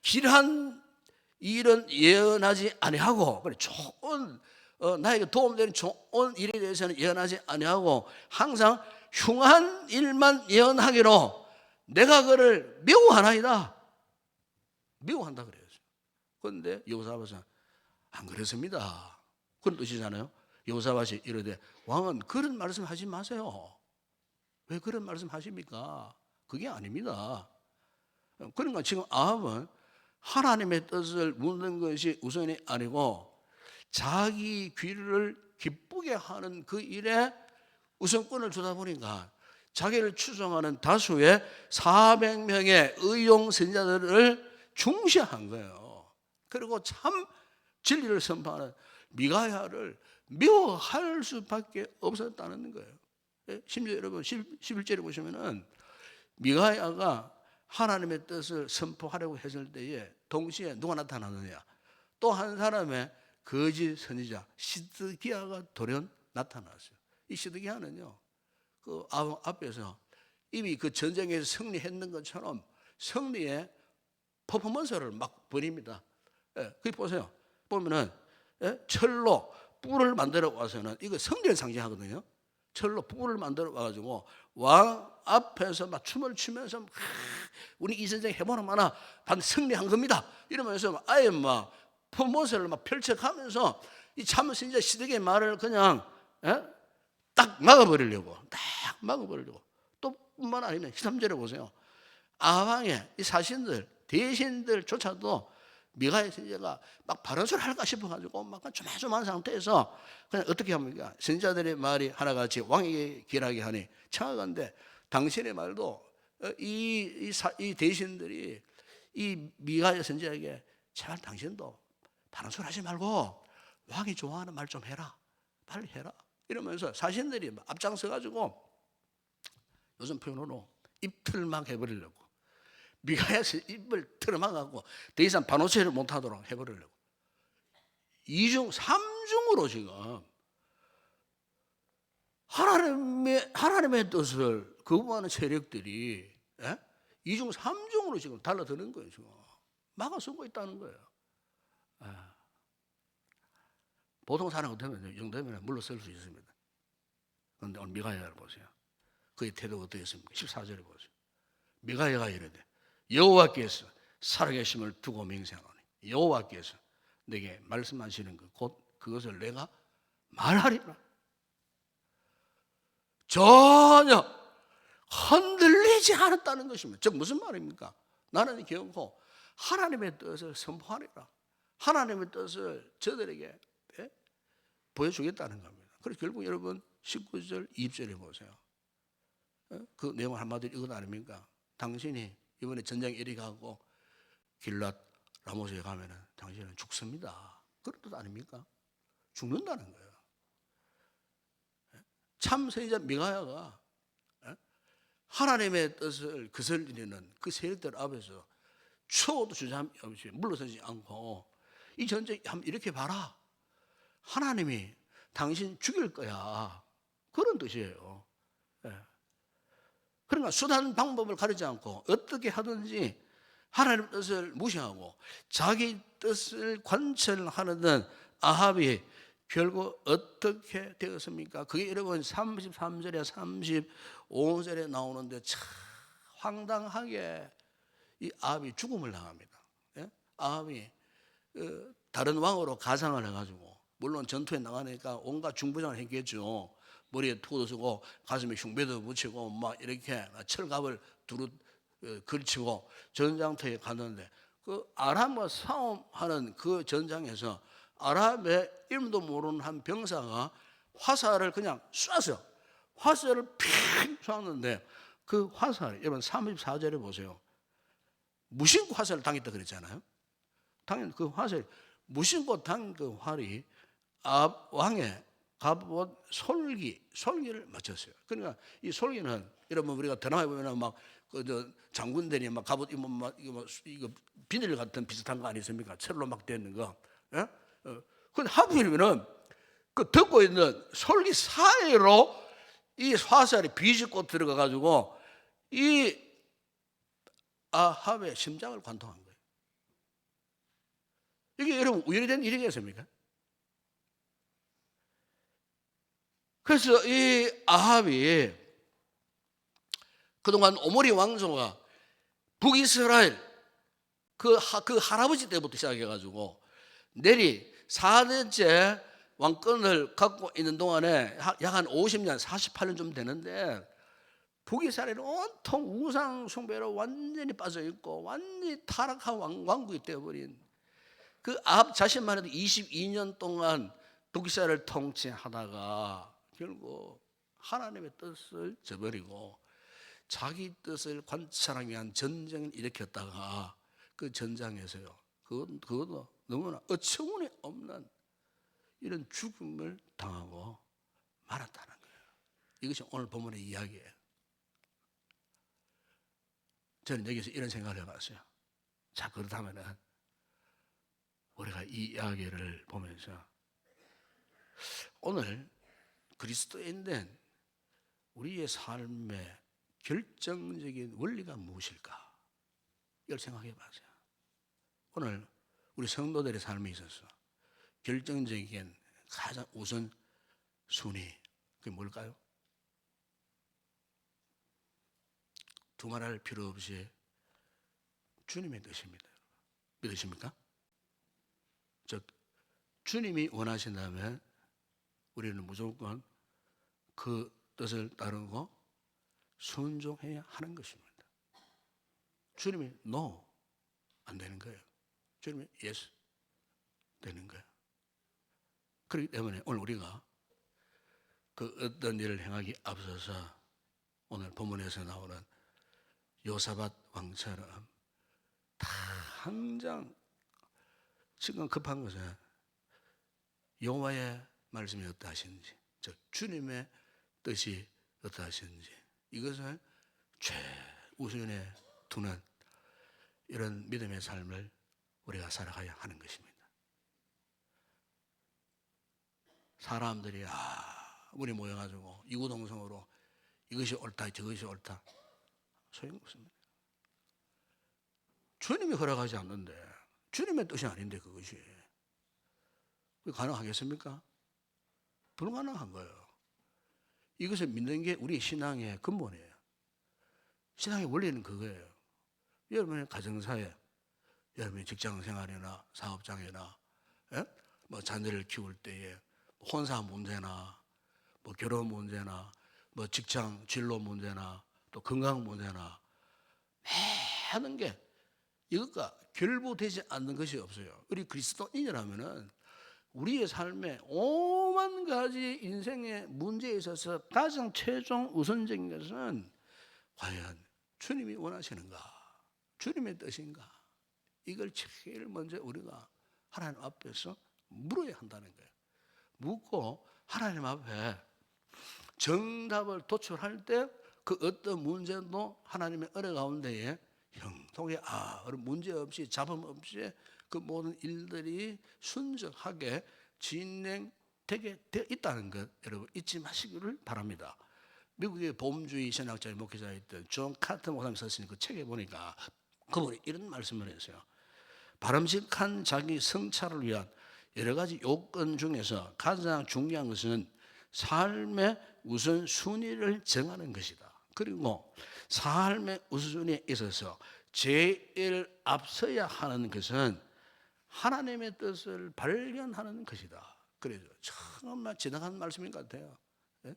길한 일은 예언하지 아니하고, 그래 좋은 나에게 도움되는 좋은 일에 대해서는 예언하지 아니하고 항상 흉한 일만 예언하기로 내가 그를 미워하나이다. 미워한다 그래요. 그런데 여호사밧은 안 그랬습니다. 그런 뜻이잖아요. 여호사밧이 이르되 왕은 그런 말씀 하지 마세요. 왜 그런 말씀 하십니까? 그게 아닙니다. 그러니까 지금 아합은 하나님의 뜻을 묻는 것이 우선이 아니고 자기 귀를 기쁘게 하는 그 일에 우선권을 주다 보니까 자기를 추종하는 다수의 400명의 의용 선지자들을 중시한 거예요. 그리고 참 진리를 선포하는 미가야를 미워할 수밖에 없었다는 거예요. 심지어 여러분 11절에 보시면은 미가야가 하나님의 뜻을 선포하려고 했을 때에 동시에 누가 나타나느냐? 또 한 사람의 거짓 선지자 시드기야가 돌연 나타났어요. 이 시드기야는요, 그 앞에서 이미 그 전쟁에서 승리했는 것처럼 승리의 퍼포먼스를 막 벌입니다. 거기 보세요. 보면은 철로 뿔을 만들어 와서는 이거 승리를 상징하거든요. 철로 뿔을 만들어 와가지고 왕 앞에서 막 춤을 추면서 우리 이 전쟁 해보는 마나 반 승리한 겁니다. 이러면서 아예 막 퍼포먼스를 막 펼쳐가면서 이 참 선지자 시드기의 말을 그냥 딱 막아버리려고 또 뿐만 아니면 13절에 보세요. 아방의 이 사신들 대신들조차도 미가야 선지자가 막 바른 소리 할까 싶어가지고 막 조마조마한 상태에서 그냥 어떻게 합니까? 선지자들의 말이 하나같이 왕에게 기하게 하니 청하건대 당신의 말도 이 대신들이 이 미가야 선지자에게 제발 당신도 바른 소리 하지 말고 왕이 좋아하는 말 좀 해라, 빨리 해라 이러면서 사신들이 앞장서가지고 요즘 표현으로 입틀막 해버리려고 미가야서 입을 틀어막아갖고 더 이상 반호체를 못하도록 해버리려고 2중 3중으로 지금 하나님의 뜻을 거부하는 세력들이 2중 3중으로 지금 달라드는 거예요. 지금 막아서고 있다는 거예요. 보통 사람 같으면 이 정도면 물러설 수 있습니다. 그런데 오늘 미가야를 보세요. 그의 태도가 어떻겠습니까? 14절에 보세요. 미가야가 이르되 여호와께서 살아계심을 두고 맹세하노니 여호와께서 내게 말씀하시는 것 곧 그것을 내가 말하리라. 전혀 흔들리지 않았다는 것입니다. 즉 무슨 말입니까? 나는 결코 하나님의 뜻을 선포하리라. 하나님의 뜻을 저들에게 보여주겠다는 겁니다. 그래서 결국 여러분 19절 20절에 보세요. 그 내용 한마디로 이건 아닙니까? 당신이 이번에 전쟁 이리 가고 길랏 라모스에 가면은 당신은 죽습니다. 그런 뜻 아닙니까? 죽는다는 거예요. 참 선지자 미가야가 하나님의 뜻을 거슬리는 그 세력들 앞에서 추호도 주저함이 없이 물러서지 않고 이 전쟁 한번 이렇게 봐라. 하나님이 당신 죽일 거야. 그런 뜻이에요. 그러니까 수단 방법을 가리지 않고 어떻게 하든지 하나님의 뜻을 무시하고 자기 뜻을 관철하는 아합이 결국 어떻게 되었습니까? 그게 여러분 33절에 35절에 나오는데 참 황당하게 이 아합이 죽음을 당합니다. 아합이 다른 왕으로 가상을 해가지고 물론 전투에 나가니까 온갖 중부장을 했겠죠. 머리에 투도 쓰고 가슴에 흉배도 붙이고 막 이렇게 철갑을 두루 걸치고 전장터에 갔는데 그 아람과 싸움하는 그 전장에서 아람의 이름도 모르는 한 병사가 화살을 그냥 쐈어요. 화살을 핑 쐈는데 그 화살이 여러분 34절에 보세요. 무심코 화살을 당했다 그랬잖아요. 당연히 그 화살이 무심코 당한 그 활이 왕의 갑옷 솔기를 맞췄어요. 그러니까 이 솔기는 여러분 우리가 드라마에 보면 막 그 장군들이 막 갑옷 입으면 막 이거 비닐 같은 비슷한 거 아니십니까? 철로 막 되는 거. 근데 하필이면은 그 듣고 있는 솔기 사이로 이 화살이 비집고 들어가 가지고 이 아합의 심장을 관통한 거예요. 이게 여러분 우연히 된 일이겠습니까? 그래서 이 아합이 그동안 오므리 왕조가 북이스라엘 그 할아버지 때부터 시작해가지고 내리 4대째 왕권을 갖고 있는 동안에 약 한 50년, 48년 좀 되는데 북이스라엘은 온통 우상 숭배로 완전히 빠져 있고 완전히 타락한 왕국이 되어버린 그 아합 자신만 해도 22년 동안 북이스라엘을 통치하다가 결국 하나님의 뜻을 저버리고 자기 뜻을 관찰하기 위한 전쟁을 일으켰다가 그 전장에서요, 그것도 너무나 어처구니없는 이런 죽음을 당하고 말았다는 거예요. 이것이 오늘 본문의 이야기예요. 저는 여기서 이런 생각을 해봤어요. 자, 그렇다면은 우리가 이 이야기를 보면서 오늘 그리스도인된 우리의 삶의 결정적인 원리가 무엇일까? 이걸 생각해 봤어요. 오늘 우리 성도들의 삶에 있어서 결정적인 가장 우선 순위, 그게 뭘까요? 두말할 필요 없이 주님의 뜻입니다. 믿으십니까? 즉 주님이 원하신다면 우리는 무조건 그 뜻을 따르고 순종해야 하는 것입니다. 주님이 no 안 되는 거예요. 주님이 yes 되는 거예요. 그렇기 때문에 오늘 우리가 그 어떤 일을 행하기 앞서서 오늘 본문에서 나오는 요사밧 왕처럼 당장 지금 급한 것은 여호와의 말씀이 어떠하신지, 즉 주님의 뜻이 어떠하신지 이것을 최우선에 두는 이런 믿음의 삶을 우리가 살아가야 하는 것입니다. 사람들이 우리 모여가지고 이구동성으로 이것이 옳다 저것이 옳다 소용없습니다. 주님이 허락하지 않는데 주님의 뜻이 아닌데 그것이 가능하겠습니까? 불가능한 거예요. 이것을 믿는 게 우리 신앙의 근본이에요. 신앙의 원리는 그거예요. 여러분의 가정사회, 여러분의 직장생활이나 사업장이나 뭐 자녀를 키울 때에 혼사 문제나 뭐 결혼 문제나 뭐 직장 진로 문제나 또 건강 문제나 많은 게 이것과 결부되지 않는 것이 없어요. 우리 그리스도인이라면은 우리의 삶에 오만 가지 인생의 문제에 있어서 가장 최종 우선적인 것은 과연 주님이 원하시는가, 주님의 뜻인가, 이걸 제일 먼저 우리가 하나님 앞에서 물어야 한다는 거예요. 묻고 하나님 앞에 정답을 도출할 때 그 어떤 문제도 하나님의 은혜 가운데에 형통하게 문제 없이 잡음 없이 그 모든 일들이 순적하게 진행되게 되어 있다는 것 여러분 잊지 마시기를 바랍니다. 미국의 보험주의 신학자의 목회자였던 존 카터 목사님이 썼으니 그 책에 보니까 그분이 이런 말씀을 했어요. 바람직한 자기 성찰을 위한 여러 가지 요건 중에서 가장 중요한 것은 삶의 우선순위를 정하는 것이다. 그리고 삶의 우선순위에 있어서 제일 앞서야 하는 것은 하나님의 뜻을 발견하는 것이다. 그래서 정말 지나간 말씀인 것 같아요. 네?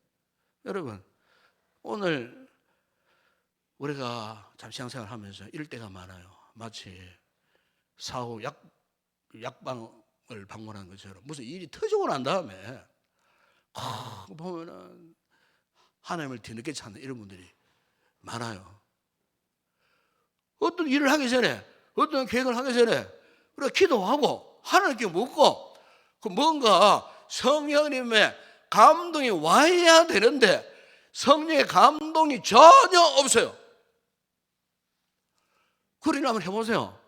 여러분 오늘 우리가 참 신앙생활 하면서 이럴 때가 많아요. 마치 사후 약방을 방문한 것처럼 무슨 일이 터지고 난 다음에 보면은 하나님을 뒤늦게 찾는 이런 분들이 많아요. 어떤 일을 하기 전에 어떤 계획을 하기 전에 우리가 기도하고 하나님께 묻고 그 뭔가 성령님의 감동이 와야 되는데 성령의 감동이 전혀 없어요. 그러니 한번 해보세요.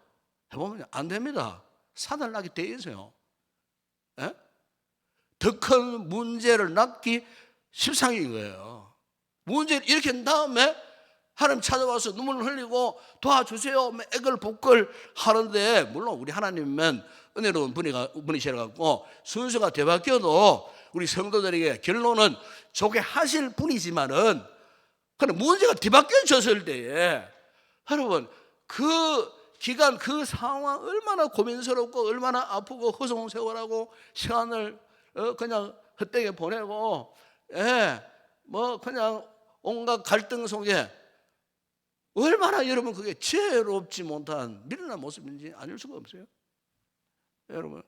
해보면 안 됩니다. 사달나게 돼 있어요. 더 큰 문제를 낳기 십상인 거예요. 문제를 일으킨 다음에 하나님 찾아와서 눈물을 흘리고 도와주세요 애걸 복걸 하는데 물론 우리 하나님은 은혜로운 분이셔갖고 순서가 되바뀌어도 우리 성도들에게 결론은 좋게 하실 분이지만은 그런 문제가 뒤바뀌어졌을 때에 여러분 그 기간 그 상황 얼마나 고민스럽고 얼마나 아프고 허송세월하고 시간을 그냥 헛되게 보내고, 뭐 그냥 온갖 갈등 속에 얼마나 여러분 그게 지혜롭지 못한 미련한 모습인지 아닐 수가 없어요. 여러분,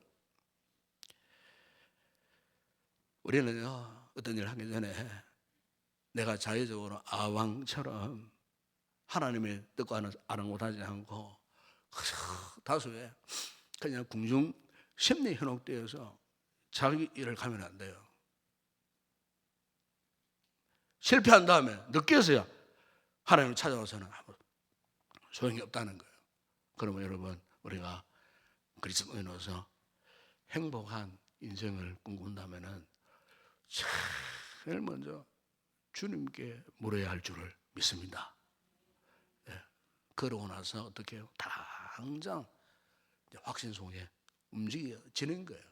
우리는요, 어떤 일을 하기 전에 내가 자의적으로 아왕처럼 하나님의 뜻과 아랑곳하지 않고 다수의 그냥 궁중 심리 현혹되어서 자기 일을 가면 안 돼요. 실패한 다음에 늦게서야 하나님을 찾아와서는 아무 소용이 없다는 거예요. 그러면 여러분, 우리가 그리스도인으로서 행복한 인생을 꿈꾼다면은 제일 먼저 주님께 물어야 할 줄을 믿습니다. 그러고 나서 어떻게 해요? 당장 확신 속에 움직여지는 거예요.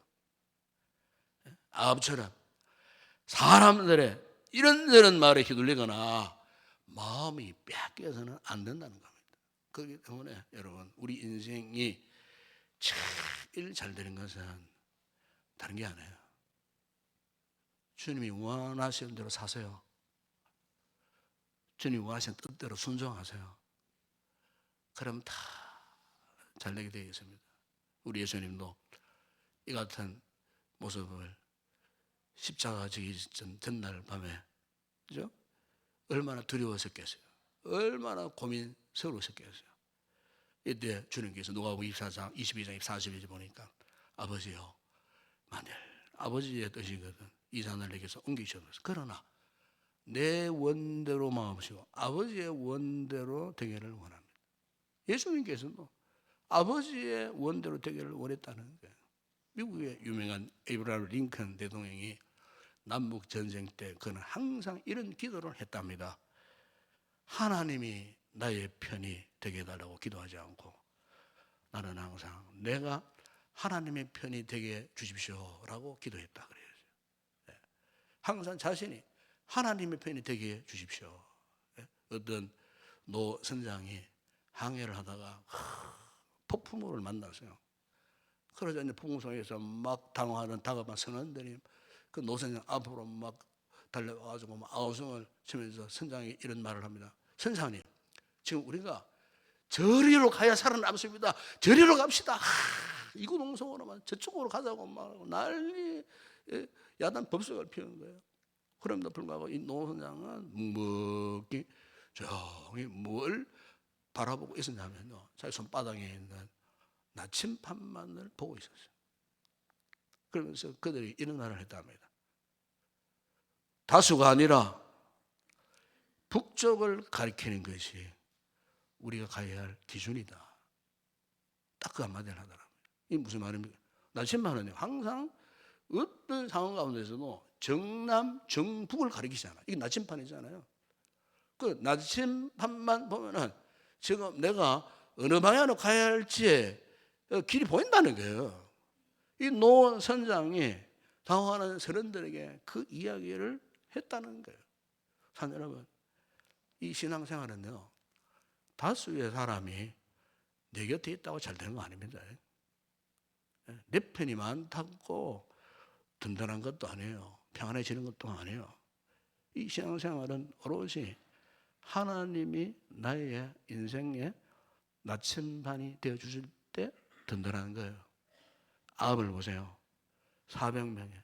아합처럼 사람들의 이런저런 말에 휘둘리거나 마음이 빼앗겨서는 안 된다는 겁니다. 그렇기 때문에 여러분, 우리 인생이 제일 잘 되는 것은 다른 게 아니에요. 주님이 원하시는 대로 사세요. 주님이 원하시는 뜻대로 순종하세요. 그럼 다 잘되게 되어 있습니다. 우리 예수님도 이 같은 모습을 십자가 지기 전날 밤에, 그죠? 얼마나 두려웠었겠어요. 얼마나 고민스러웠었겠어요. 이때 주님께서 누가복음 24장 22장 40절 보니까 아버지요, 만일 아버지의 뜻이거든 이 잔을 내게서 옮기셔서 그러나 내 원대로 마음이시고 아버지의 원대로 되기를 원합니다. 예수님께서도 아버지의 원대로 되기를 원했다는 거예요. 미국의 유명한 에이브라함 링컨 대통령이 남북 전쟁 때 그는 항상 이런 기도를 했답니다. 하나님이 나의 편이 되게 해달라고 기도하지 않고 나는 항상 내가 하나님의 편이 되게 주십시오라고 기도했다 그래요. 항상 자신이 하나님의 편이 되게 해주십시오. 어떤 노 선장이 항해를 하다가 폭풍우를 만났어요. 그러자 이제 폭풍 속에서 막 당황하는 다급한 선원들이 그 노 선장 앞으로 막 달려와가지고 막 아우성을 치면서 선장이 이런 말을 합니다. 선장님, 지금 우리가 저리로 가야 살아남습니다. 저리로 갑시다. 이구동성으로만 저쪽으로 가자고 막 난리 야단 법석을 피우는 거예요. 그럼에도 불구하고 이 노 선장은 묵묵히 조용히 뭘 바라보고 있었냐면요, 자기 손바닥에 있는 나침판만을 보고 있었어요. 그러면서 그들이 이런 말을 했답니다. 다수가 아니라 북쪽을 가리키는 것이 우리가 가야 할 기준이다. 딱 그 한마디를 하더라고요. 이게 무슨 말입니까? 나침판은요, 항상 어떤 상황 가운데서도 정남, 정북을 가리키잖아요. 이게 나침판이잖아요. 그 나침판만 보면은 지금 내가 어느 방향으로 가야 할지 길이 보인다는 거예요. 이 노 선장이 당황하는 선원들에게 그 이야기를 했다는 거예요. 산 여러분, 이 신앙생활은요, 다수의 사람이 내 곁에 있다고 잘 되는 거 아닙니다. 내 편이 많다고 든든한 것도 아니에요. 평안해지는 것도 아니에요. 이 신앙생활은 오롯이 하나님이 나의 인생의 나침반이 되어주실 때 든든한 거예요. 아합을 보세요. 400명의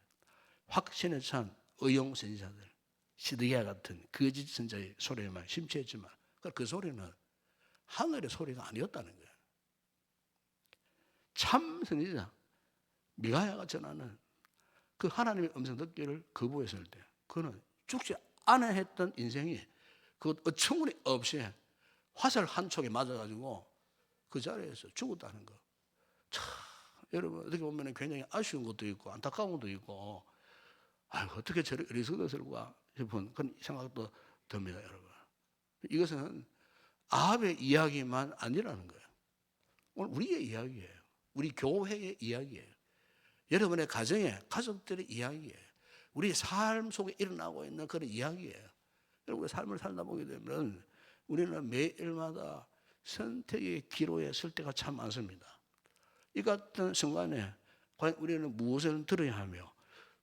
확신에 찬 의용 선지자들, 시드기야 같은 거짓 선지자의 소리에만 심취했지만 그 소리는 하늘의 소리가 아니었다는 거예요. 참 선지자 미가야가 전하는 그 하나님의 음성 듣기를 거부했을 때 그는 죽지 않아 했던 인생이 그 어처구니 없이 화살 한 촉에 맞아가지고 그 자리에서 죽었다는 거. 참, 여러분 어떻게 보면 굉장히 아쉬운 것도 있고 안타까운 것도 있고, 아이고 어떻게 저렇게 어리석었을까 싶은 그런 생각도 듭니다, 여러분. 이것은 아합의 이야기만 아니라는 거예요. 오늘 우리의 이야기예요. 우리 교회의 이야기예요. 여러분의 가정의 가족들의 이야기예요. 우리 삶 속에 일어나고 있는 그런 이야기예요. 여러분의 삶을 살다 보게 되면 우리는 매일마다 선택의 기로에 설 때가 참 많습니다. 이 같은 순간에 과연 우리는 무엇을 들어야 하며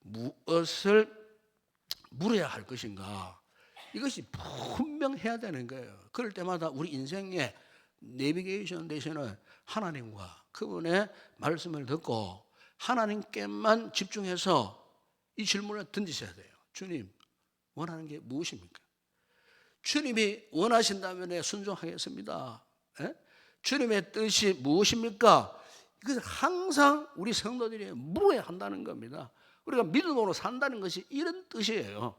무엇을 물어야 할 것인가, 이것이 분명해야 되는 거예요. 그럴 때마다 우리 인생의 내비게이션 되시는 하나님과 그분의 말씀을 듣고 하나님께만 집중해서 이 질문을 던지셔야 돼요. 주님, 원하는 게 무엇입니까? 주님이 원하신다면 순종하겠습니다. 예? 주님의 뜻이 무엇입니까? 이것을 항상 우리 성도들이 물어야 한다는 겁니다. 우리가 믿음으로 산다는 것이 이런 뜻이에요.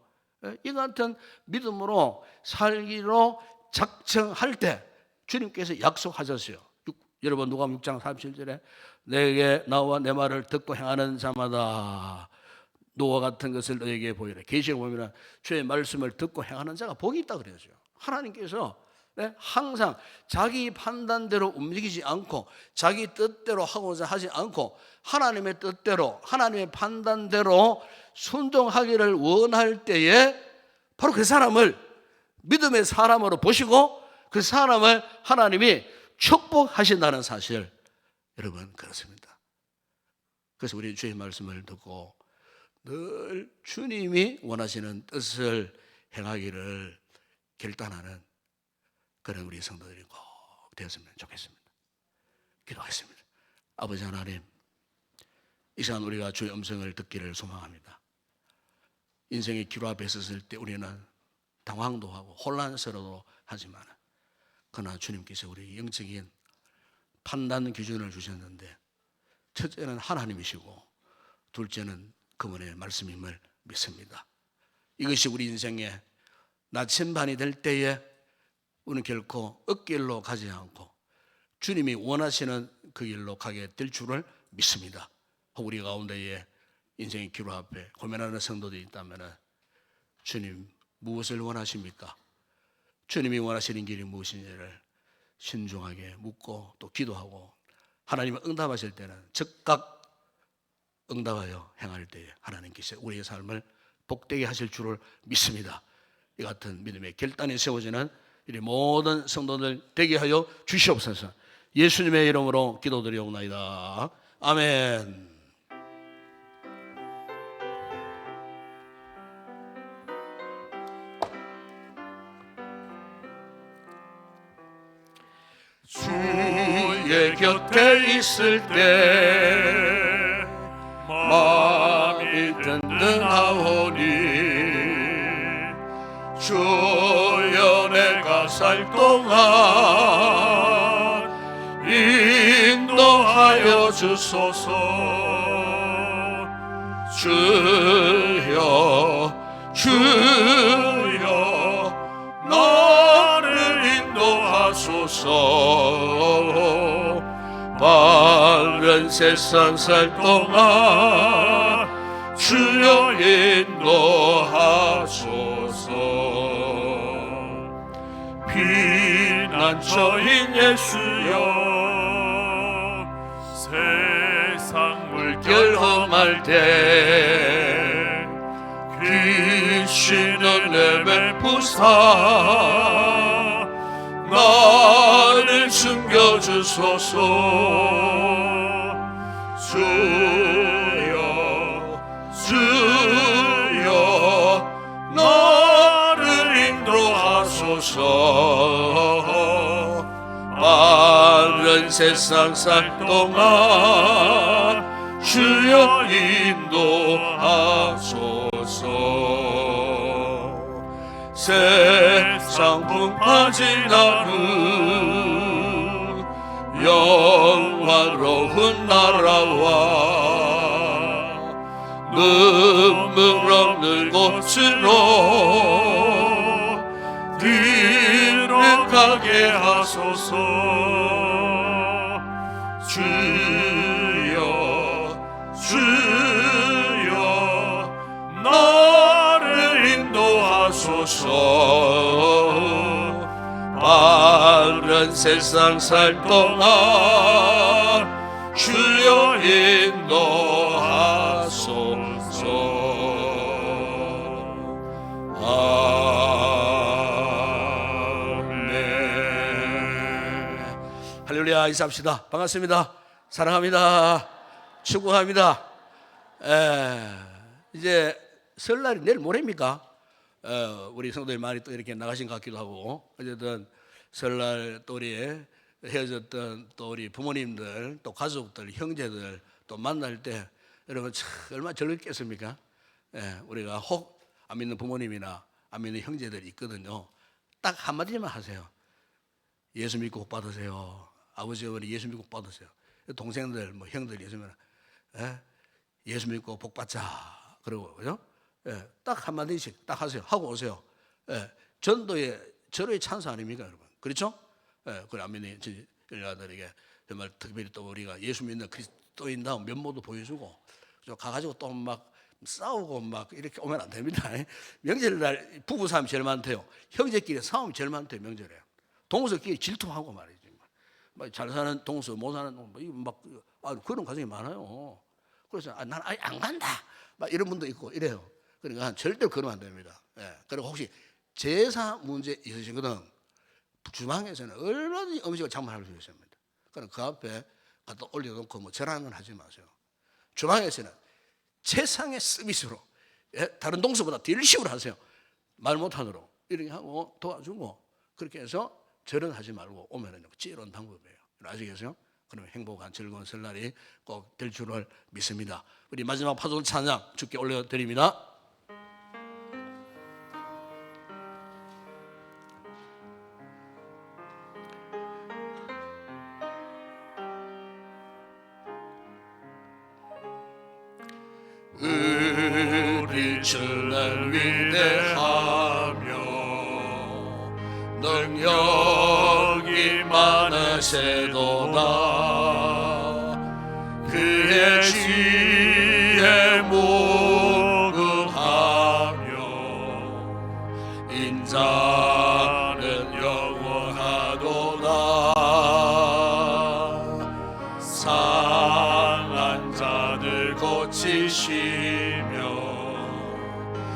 이 같은 믿음으로 살기로 작정할 때 주님께서 약속하셨어요. 여러분 누가복음 6장 37절에 내게 나와 내 말을 듣고 행하는 자마다 노와 같은 것을 너에게 보이라. 계시록 보면 주의 말씀을 듣고 행하는 자가 복이 있다 그랬어요. 하나님께서 항상 자기 판단대로 움직이지 않고 자기 뜻대로 하고자 하지 않고 하나님의 뜻대로 하나님의 판단대로 순종하기를 원할 때에 바로 그 사람을 믿음의 사람으로 보시고 그 사람을 하나님이 축복하신다는 사실, 여러분 그렇습니다. 그래서 우리 주의 말씀을 듣고 늘 주님이 원하시는 뜻을 행하기를 결단하는 그런 우리 성도들이 꼭 되었으면 좋겠습니다. 기도하겠습니다. 아버지 하나님, 이 시간 우리가 주의 음성을 듣기를 소망합니다. 인생의 기로 앞에 섰을 때 우리는 당황도 하고 혼란스러워도 하지만 그러나 주님께서 우리 영적인 판단 기준을 주셨는데 첫째는 하나님이시고 둘째는 그분의 말씀임을 믿습니다. 이것이 우리 인생의 나침반이 될 때에 우리는 결코 엇길로 가지 않고 주님이 원하시는 그 길로 가게 될 줄을 믿습니다. 우리 가운데에 인생의 기로 앞에 고민하는 성도들이 있다면 주님 무엇을 원하십니까? 주님이 원하시는 길이 무엇인지를 신중하게 묻고 또 기도하고 하나님을 응답하실 때는 즉각 응답하여 행할 때에 하나님께서 우리의 삶을 복되게 하실 줄을 믿습니다. 이 같은 믿음의 결단이 세워지는 이 모든 성도들 되게 하여 주시옵소서. 예수님의 이름으로 기도드리옵나이다. 아멘. 주의 곁에 있을 때 마음이 든든하오니 주여 내가 살 동안 인도하여 주소서. 주여 주여 나를 인도하소서. 바른 세상 살 동안 주여 인도하소서. 피난처인 예수여 세상 물결 험할 때 귀신은 내뱉부사 나를 숨겨주소서. 주여 주여 나를 인도하소서. 바른 세상 살 동안 주여 인도하소서. 세상 풍파진 않은 영화로운 나라와 눈물 없는 곳으로 들어가게 하소서. 주여 주여 나를 인도하소서. 바른 세상 살 동안 주여 인도하소서. 아멘. 할렐루야. 인사합시다. 반갑습니다. 사랑합니다. 축복합니다. 이제 설날이 내일 모레입니까? 우리 성도들 많이 또 이렇게 나가신 것 같기도 하고, 어쨌든 설날 또 우리 헤어졌던 또 우리 부모님들, 또 가족들, 형제들 또 만날 때 여러분 참 얼마나 즐겁겠습니까? 우리가 혹 안 믿는 부모님이나 안 믿는 형제들이 있거든요. 딱 한마디만 하세요. 예수 믿고 복 받으세요. 아버지 어머니 예수 믿고 복 받으세요. 동생들 뭐 형들 있으면 예수 믿고 복 받자. 그러고 그죠? 딱 한마디씩 딱 하세요. 하고 오세요. 전도의 절호의 찬스 아닙니까, 여러분? 그렇죠? 그걸 안 믿는 여자들에게 정말 특별히 또 우리가 예수 믿는 그리스도인다운 면모도 보여주고, 가가지고 또 막 싸우고 막 이렇게 오면 안 됩니다. 명절날 부부 싸움이 제일 많대요. 형제끼리 싸움이 제일 많대요, 명절에. 동서끼리 질투하고 말이지. 막 잘 사는 동서, 못 사는 막 그런 가정이 많아요. 그래서 난 아예 안 간다. 막 이런 분도 있고 이래요. 그러니까 절대 그러면 안 됩니다. 그리고 혹시 제사 문제 있으시거든. 주방에서는 얼마든지 음식을 장만할 수 있습니다. 그럼 그 앞에 갖다 올려놓고 뭐 절하는 건 하지 마세요. 주방에서는 최상의 서비스로 다른 동서보다 딜식으로 하세요. 말 못하도록 이렇게 하고 도와주고 그렇게 해서 절은 하지 말고 오면은 찌르는 방법이에요. 아시겠어요? 그러면 행복한 즐거운 설날이 꼭 될 줄을 믿습니다. 우리 마지막 파도 찬양 주께 올려드립니다. 우리 주는 위대하며 능력이 많으시도다. 그의 지혜 무궁하며 인자는 영원하도다. 상한 자들 고치시며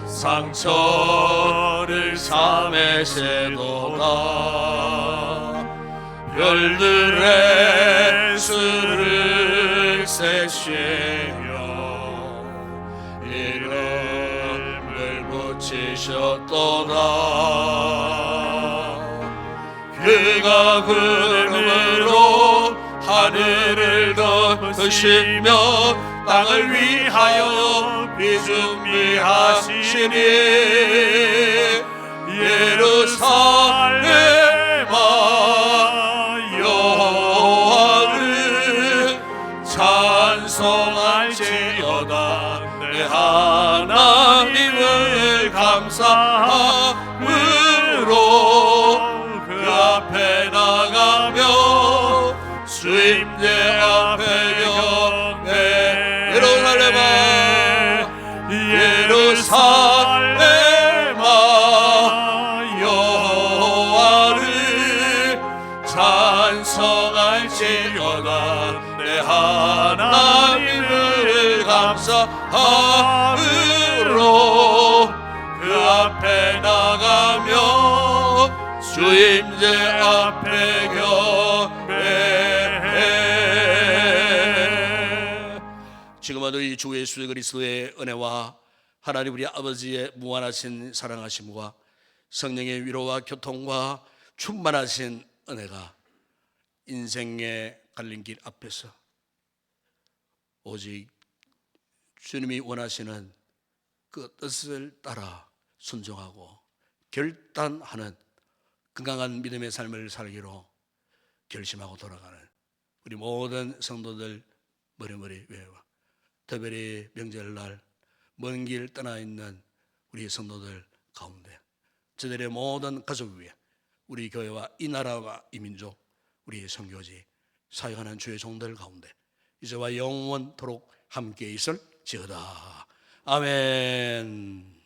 상처를 삼으시도다. 별들의 수를 세시며 이름을 붙이셨도다. 그가 구름으로 하늘을 덮으시며 땅을 위하여 비준비하시니 예루살렘아 여호와를 찬송할지어다. 내 하나님을 감사함으로 그 앞에 나가며 주임제 앞에 경배. 예루살렘아 여호와를 찬송할지어다. 내 하나님을 감사함으로 그 앞에 나가며 주임제 앞에 경배해. 지금은 우리 주 예수 그리스도의 은혜와 하나님 우리 아버지의 무한하신 사랑하심과 성령의 위로와 교통과 충만하신 은혜가 인생의 갈림길 앞에서 오직 주님이 원하시는 그 뜻을 따라 순종하고 결단하는 건강한 믿음의 삶을 살기로 결심하고 돌아가는 우리 모든 성도들 머리머리 외워, 특별히 명절날 먼 길 떠나 있는 우리 성도들 가운데 저들의 모든 가족 위에 우리 교회와 이 나라와 이 민족 우리 선교지 사역하는 주의 종들 가운데 이제와 영원토록 함께 있을지어다. 아멘.